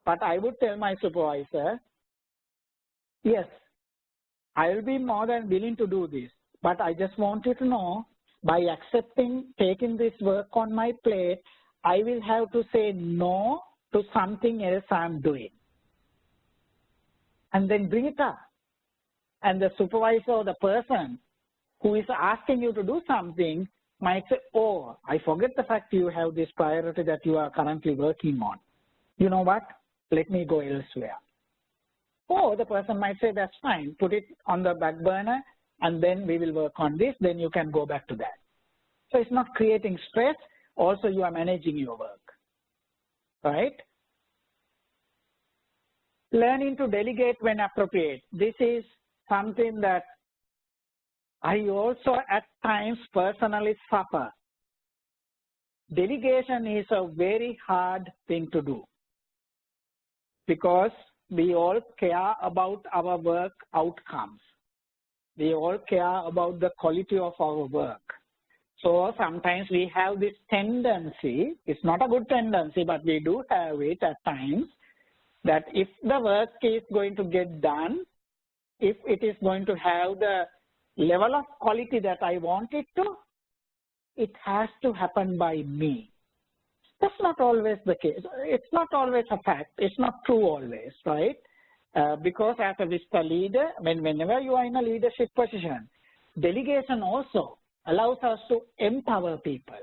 but I would tell my supervisor, yes, I will be more than willing to do this, but I just want you to know, by taking this work on my plate, I will have to say no to something else I'm doing. And then bring it up. And the supervisor or the person who is asking you to do something might say, oh, I forget the fact you have this priority that you are currently working on. You know what? Let me go elsewhere. Or the person might say, that's fine, put it on the back burner, and then we will work on this, then you can go back to that. So it's not creating stress, also you are managing your work, right? Learning to delegate when appropriate. This is something that I also at times personally suffer. Delegation is a very hard thing to do because we all care about our work outcomes. We all care about the quality of our work. So sometimes we have this tendency, it's not a good tendency, but we do have it at times, that if the work is going to get done, if it is going to have the level of quality that I want it to, it has to happen by me. That's not always the case. It's not always a fact. It's not true always, right? Because as a Vista leader, whenever you are in a leadership position, delegation also allows us to empower people,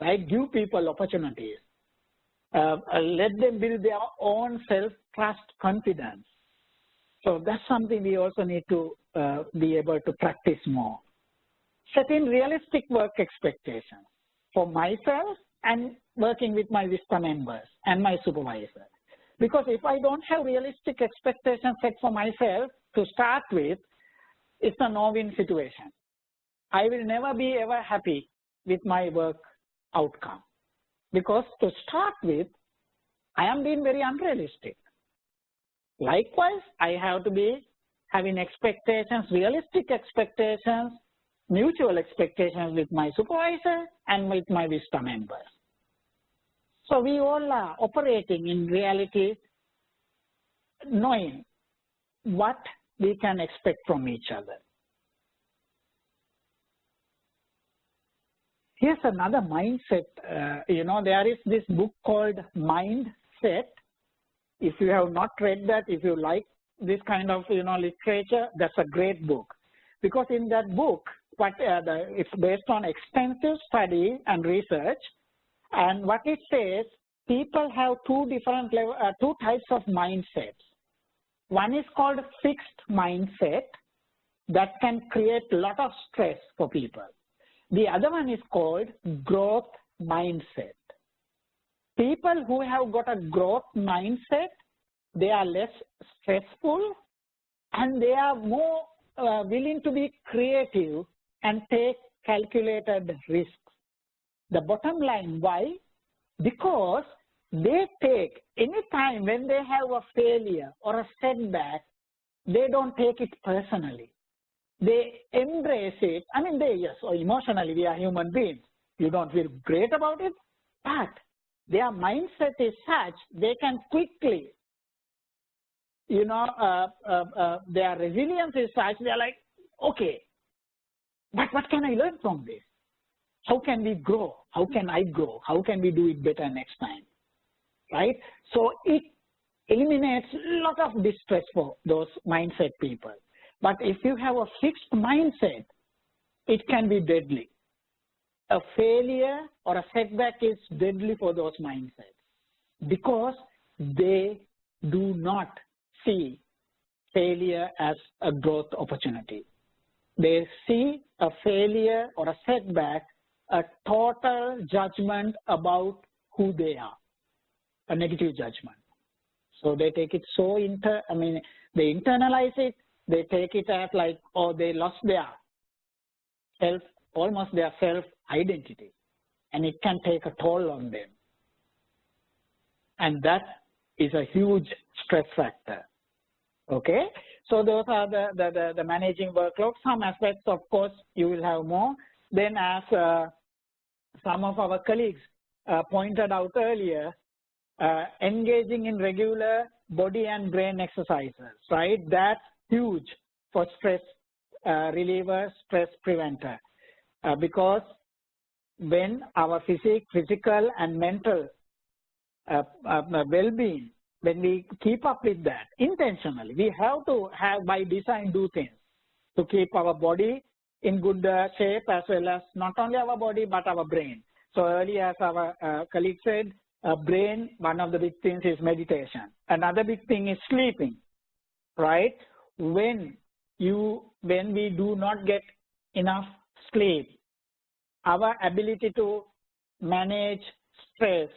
right? Give people opportunities. Let them build their own self-trust, confidence. So that's something we also need to be able to practice more. Setting realistic work expectations for myself and working with my Vista members and my supervisor. Because if I don't have realistic expectations set for myself to start with, it's a no-win situation. I will never be ever happy with my work outcome. Because to start with, I am being very unrealistic. Likewise, I have to be having expectations, realistic expectations, mutual expectations with my supervisor and with my Vista members. So we all are operating in reality, knowing what we can expect from each other. Here's another mindset. There is this book called Mindset. If you have not read that, if you like this kind of literature, that's a great book. Because in that book, it's based on extensive study and research. And what it says, people have two types of mindsets. One is called fixed mindset that can create a lot of stress for people. The other one is called growth mindset. People who have got a growth mindset, they are less stressful and they are more willing to be creative and take calculated risks. The bottom line, why? Because they take, any time when they have a failure or a setback, they don't take it personally. They embrace it. I mean, emotionally we are human beings. You don't feel great about it, but their mindset is such, they can quickly, their resilience is such, they're like, okay, but what can I learn from this? How can we grow? How can I grow? How can we do it better next time? Right? So it eliminates a lot of distress for those mindset people. But if you have a fixed mindset, it can be deadly. A failure or a setback is deadly for those mindsets because they do not see failure as a growth opportunity. they see a failure or a setback, a total judgment about who they are, a negative judgment. So they take it so they internalize it, they take it as like, oh, they lost their almost their self-identity, and it can take a toll on them. And that is a huge stress factor. Okay, so those are the managing workload. Some aspects, of course, you will have more. Then, as some of our colleagues pointed out earlier, engaging in regular body and brain exercises, right? That's huge for stress reliever, stress preventer, because when our physical and mental well-being, when we keep up with that intentionally, we have to by design do things to keep our body in good shape, as well as not only our body but our brain. So earlier, as our colleague said, brain, one of the big things is meditation. Another big thing is sleeping, right? When we do not get enough sleep, our ability to manage stress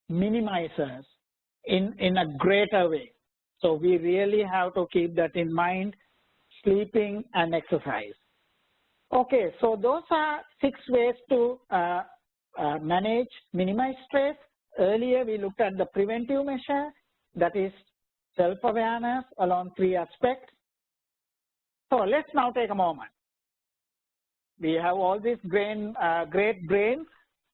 minimizes in a greater way. So we really have to keep that in mind, sleeping and exercise. Okay, so those are 6 ways to minimize stress. Earlier we looked at the preventive measure, that is self-awareness along 3 aspects. So let's now take a moment. We have all these great brains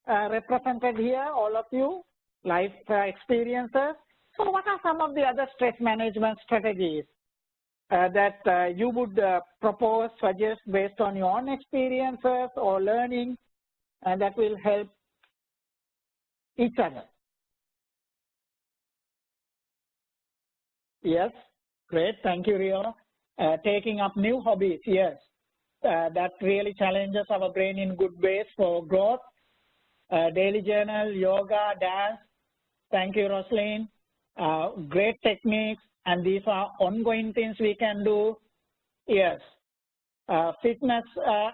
represented here, all of you, life experiences. So what are some of the other stress management strategies that you would propose, suggest based on your own experiences or learning that will help each other? Yes, great, thank you, Rio. Taking up new hobbies, yes, that really challenges our brain in good ways for growth. Daily journal, yoga, dance, thank you, Roslyn. Great techniques, and these are ongoing things we can do. Yes, fitness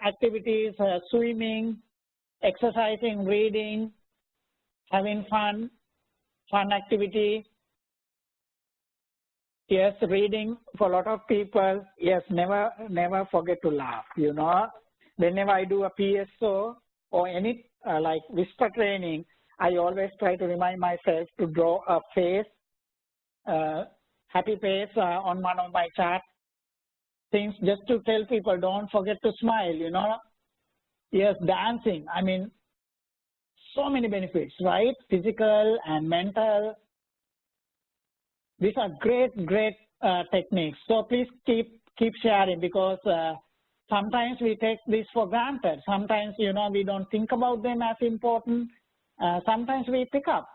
activities, swimming, exercising, reading, having fun activity. Yes, reading for a lot of people. Yes, never forget to laugh. You know, whenever I do a PSO or any like whisper training, I always try to remind myself to draw a face, happy face on one of my charts. Things just to tell people, don't forget to smile, you know. Yes, dancing, I mean, so many benefits, right? Physical and mental. These are great techniques. So please keep sharing, because sometimes we take this for granted. Sometimes, you know, we don't think about them as important. Sometimes we pick up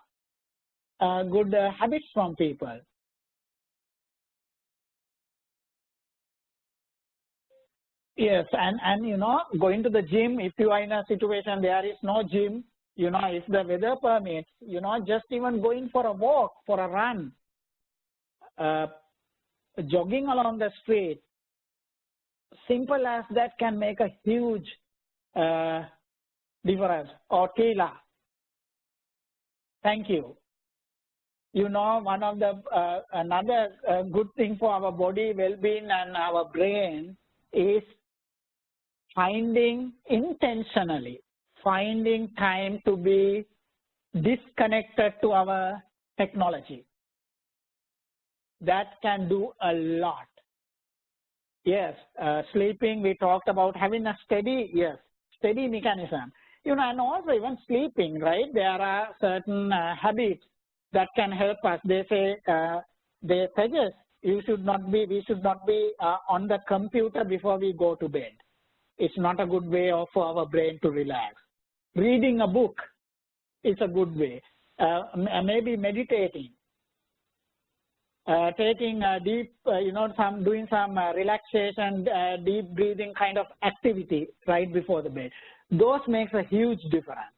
good habits from people. Yes, and you know, going to the gym, if you are in a situation there is no gym, you know, if the weather permits, you know, just even going for a walk, for a run, jogging along the street, simple as that can make a huge difference. Or Keila, thank you. You know, one of the another good thing for our body well-being and our brain is intentionally finding time to be disconnected to our technology. That can do a lot. Yes, sleeping, we talked about having a steady mechanism. You know, and also even sleeping, right? There are certain habits that can help us. They say, they suggest we should not be on the computer before we go to bed. It's not a good way for our brain to relax. Reading a book is a good way. Maybe meditating. Taking a deep, you know, doing some relaxation, deep breathing kind of activity right before the bed. Those makes a huge difference,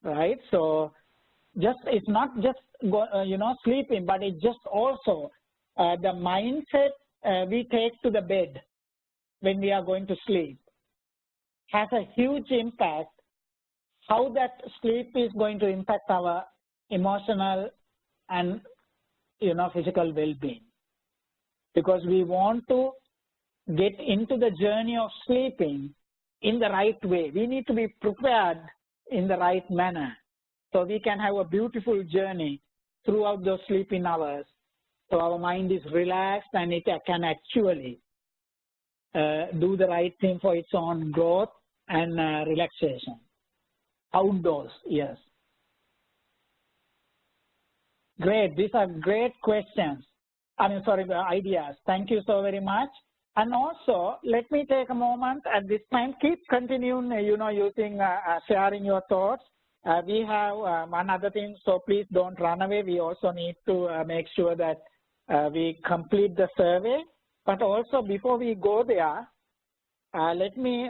right? So, it's not just you know, sleeping, but it's just also the mindset we take to the bed. when we are going to sleep has a huge impact. How that sleep is going to impact our emotional and physical well-being, because we want to get into the journey of sleeping in the right way. We need to be prepared in the right manner so we can have a beautiful journey throughout those sleeping hours, so our mind is relaxed and it can actually do the right thing for its own growth and relaxation. Outdoors, yes. Great, these are great questions. Ideas. Thank you so very much. And also, let me take a moment at this time. Keep continuing, using, sharing your thoughts. We have one other thing, so please don't run away. We also need to make sure that we complete the survey. But also, before we go there, let me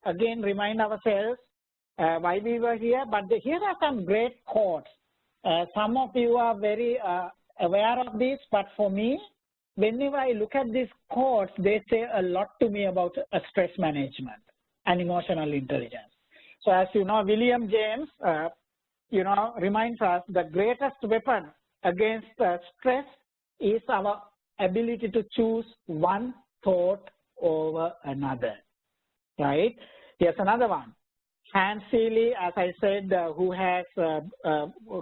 again remind ourselves why we were here. But here are some great quotes. Some of you are very aware of this, but for me, whenever I look at these quotes, they say a lot to me about stress management and emotional intelligence. So as you know, William James, reminds us the greatest weapon against stress is our ability to choose one thought over another, right? Here's another one. Hans Seeley, as I said, who has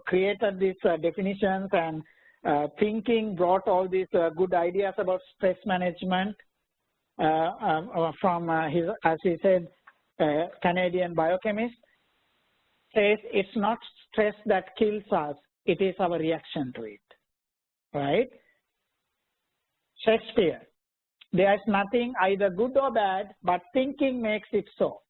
created these definitions and thinking, brought all these good ideas about stress management from his, as he said, Canadian biochemist, says it's not stress that kills us, it is our reaction to it, right? Shakespeare, there's nothing either good or bad, but thinking makes it so.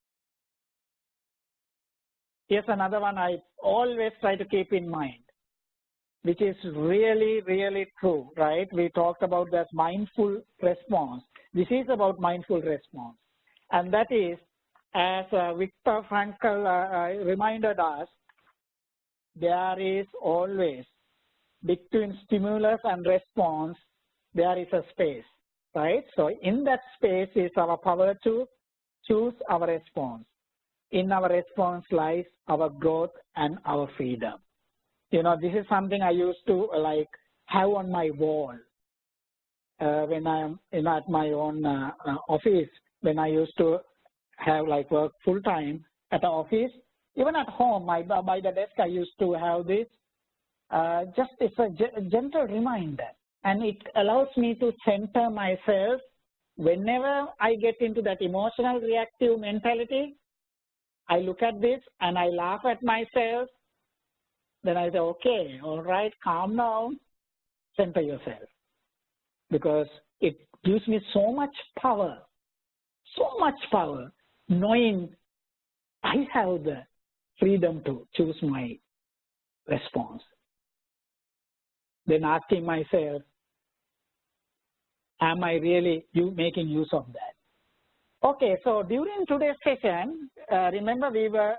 Here's another one I always try to keep in mind, which is really, really true, right? We talked about that mindful response. This is about mindful response. And that is, as Viktor Frankl reminded us, there is always, between stimulus and response, there is a space, right? So in that space is our power to choose our response. In our response lies our growth and our freedom. This is something I used to have on my wall when I'm at my own office, when I used to have work full time at the office. Even at home, by the desk, I used to have this. Just it's a gentle reminder, and it allows me to center myself. Whenever I get into that emotional reactive mentality, I look at this and I laugh at myself. Then I say, okay, all right, calm down, center yourself. Because it gives me so much power, knowing I have the freedom to choose my response. Then asking myself, am I really making use of that? Okay, so during today's session, remember we were,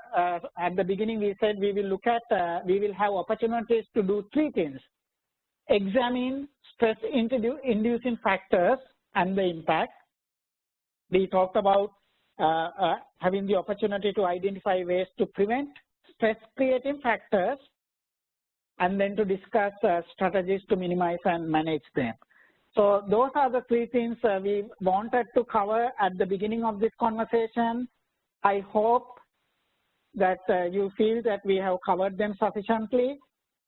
at the beginning we said we will look at, we will have opportunities to do three things. Examine stress-inducing factors and the impact. We talked about having the opportunity to identify ways to prevent stress-creating factors, and then to discuss strategies to minimize and manage them. So those are the three things we wanted to cover at the beginning of this conversation. I hope that you feel that we have covered them sufficiently.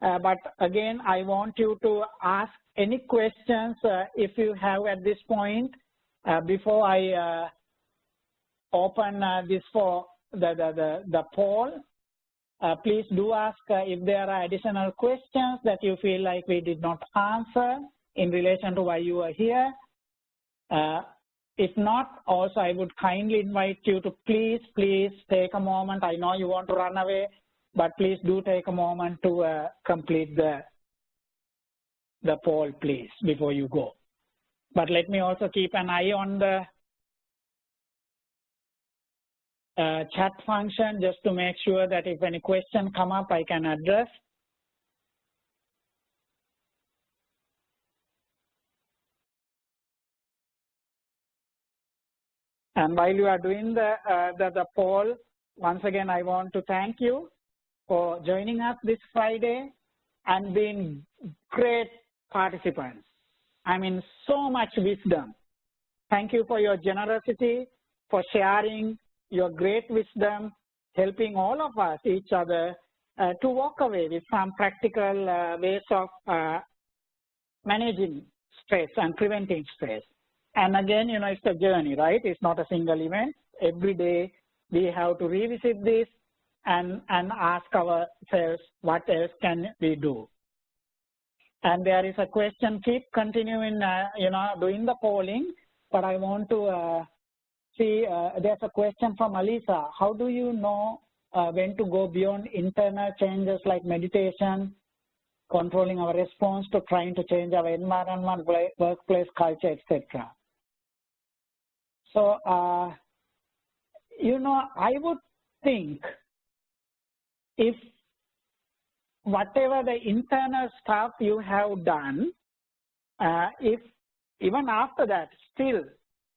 But again, I want you to ask any questions if you have at this point before I open this for the poll. Please do ask if there are additional questions that you feel like we did not answer in relation to why you are here. If not, also I would kindly invite you to please take a moment. I know you want to run away, but please do take a moment to complete the poll, please, before you go. But let me also keep an eye on the chat function just to make sure that if any question come up, I can address. And while you are doing the poll, once again, I want to thank you for joining us this Friday and being great participants. I mean, so much wisdom. Thank you for your generosity, for sharing your great wisdom, helping all of us, each other, to walk away with some practical ways of managing stress and preventing stress. And again, you know, it's a journey, right? It's not a single event. Every day we have to revisit this and ask ourselves, what else can we do? And there is a question, keep continuing, you know, doing the polling, but I want to see, there's a question from Alisa. How do you know when to go beyond internal changes like meditation, controlling our response to trying to change our environment, workplace culture, etc.? So, you know, I would think if whatever the internal stuff you have done, if even after that still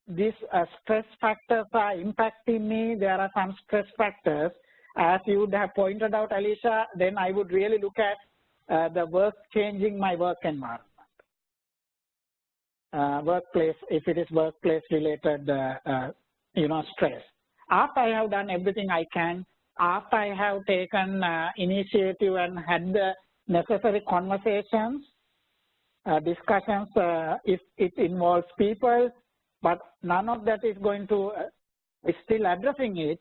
these stress factors are impacting me, there are some stress factors, as you would have pointed out, Alicia, then I would really look at the work changing my work environment. Workplace, if it is workplace related, you know, stress. After I have done everything I can, after I have taken initiative and had the necessary conversations, discussions, if it involves people, but none of that is going to, is still addressing it,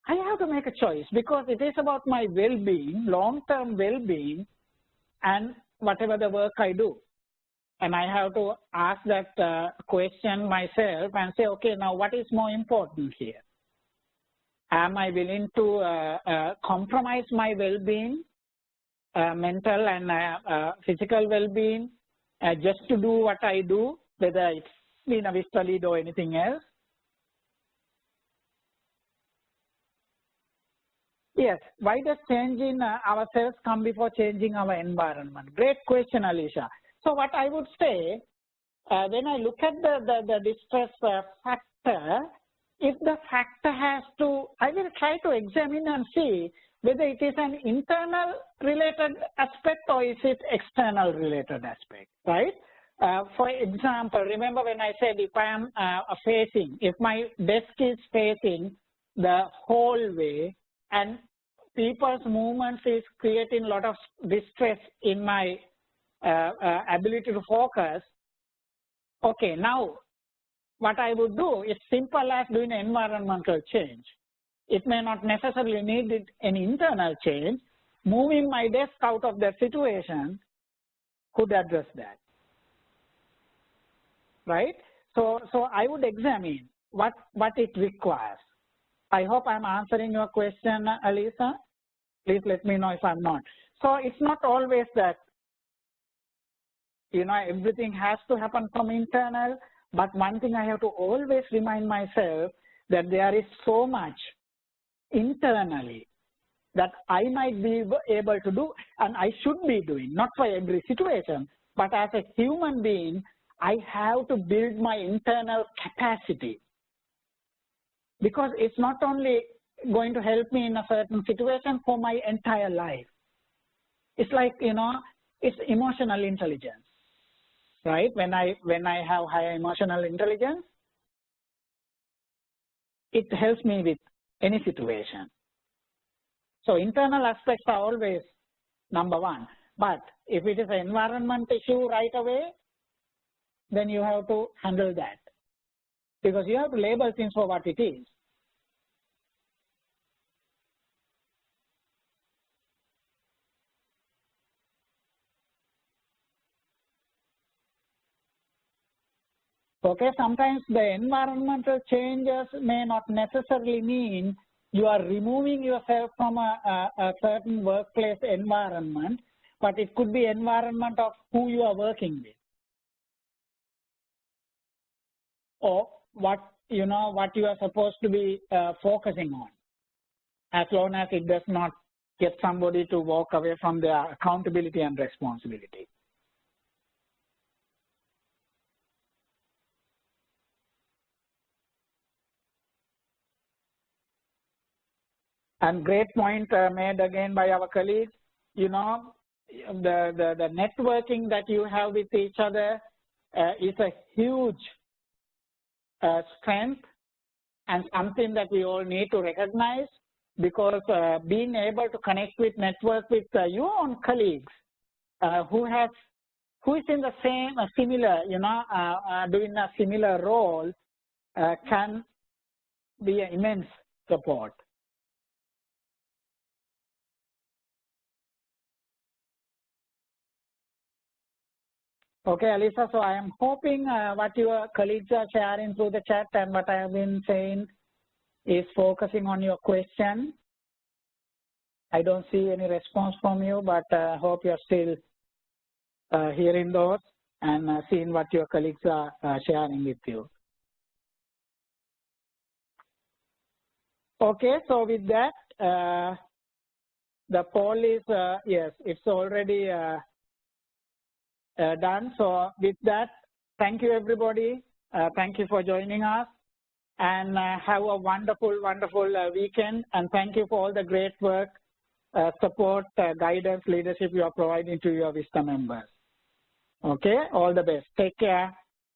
I have to make a choice because it is about my well-being, long-term well-being, and whatever the work I do. And I have to ask that question myself and say, okay, now what is more important here? Am I willing to compromise my well-being, mental and physical well-being, just to do what I do, whether it's being a Vista lead or anything else? Yes, why does changing ourselves come before changing our environment? Great question, Alicia. So what I would say, when I look at the distress factor, if the factor has to, I will try to examine and see whether it is an internal related aspect or is it external related aspect, right? For example, remember when I said if I am if my desk is facing the hallway and people's movements is creating a lot of distress in my ability to focus, okay, now what I would do is simple as doing an environmental change. It may not necessarily need an internal change. Moving my desk out of that situation could address that, right? So I would examine what it requires. I hope I'm answering your question, Alisa. Please let me know if I'm not. So it's not always that, you know, everything has to happen from internal, but one thing I have to always remind myself that there is so much internally that I might be able to do and I should be doing, not for every situation, but as a human being, I have to build my internal capacity. Because it's not only going to help me in a certain situation for my entire life. It's like, you know, it's emotional intelligence, right? When I have higher emotional intelligence, it helps me with any situation. So internal aspects are always number one. But if it is an environment issue right away, then you have to handle that. Because you have to label things for what it is. Okay, sometimes the environmental changes may not necessarily mean you are removing yourself from a certain workplace environment, but it could be environment of who you are working with. Or what you are supposed to be focusing on, as long as it does not get somebody to walk away from their accountability and responsibility. And great point made again by our colleagues. You know, the networking that you have with each other is a huge strength and something that we all need to recognize, because being able to connect with, network with your own colleagues who is in the same similar, you know, doing a similar role can be an immense support. Okay, Alisa, so I am hoping what your colleagues are sharing through the chat and what I have been saying is focusing on your question. I don't see any response from you, but I hope you're still hearing those and seeing what your colleagues are sharing with you. Okay, so with that, the poll is, yes, it's already done. So with that, thank you everybody. Thank you for joining us, and have a wonderful, wonderful weekend. And thank you for all the great work, support, guidance, leadership you are providing to your Vista members. Okay, all the best. Take care.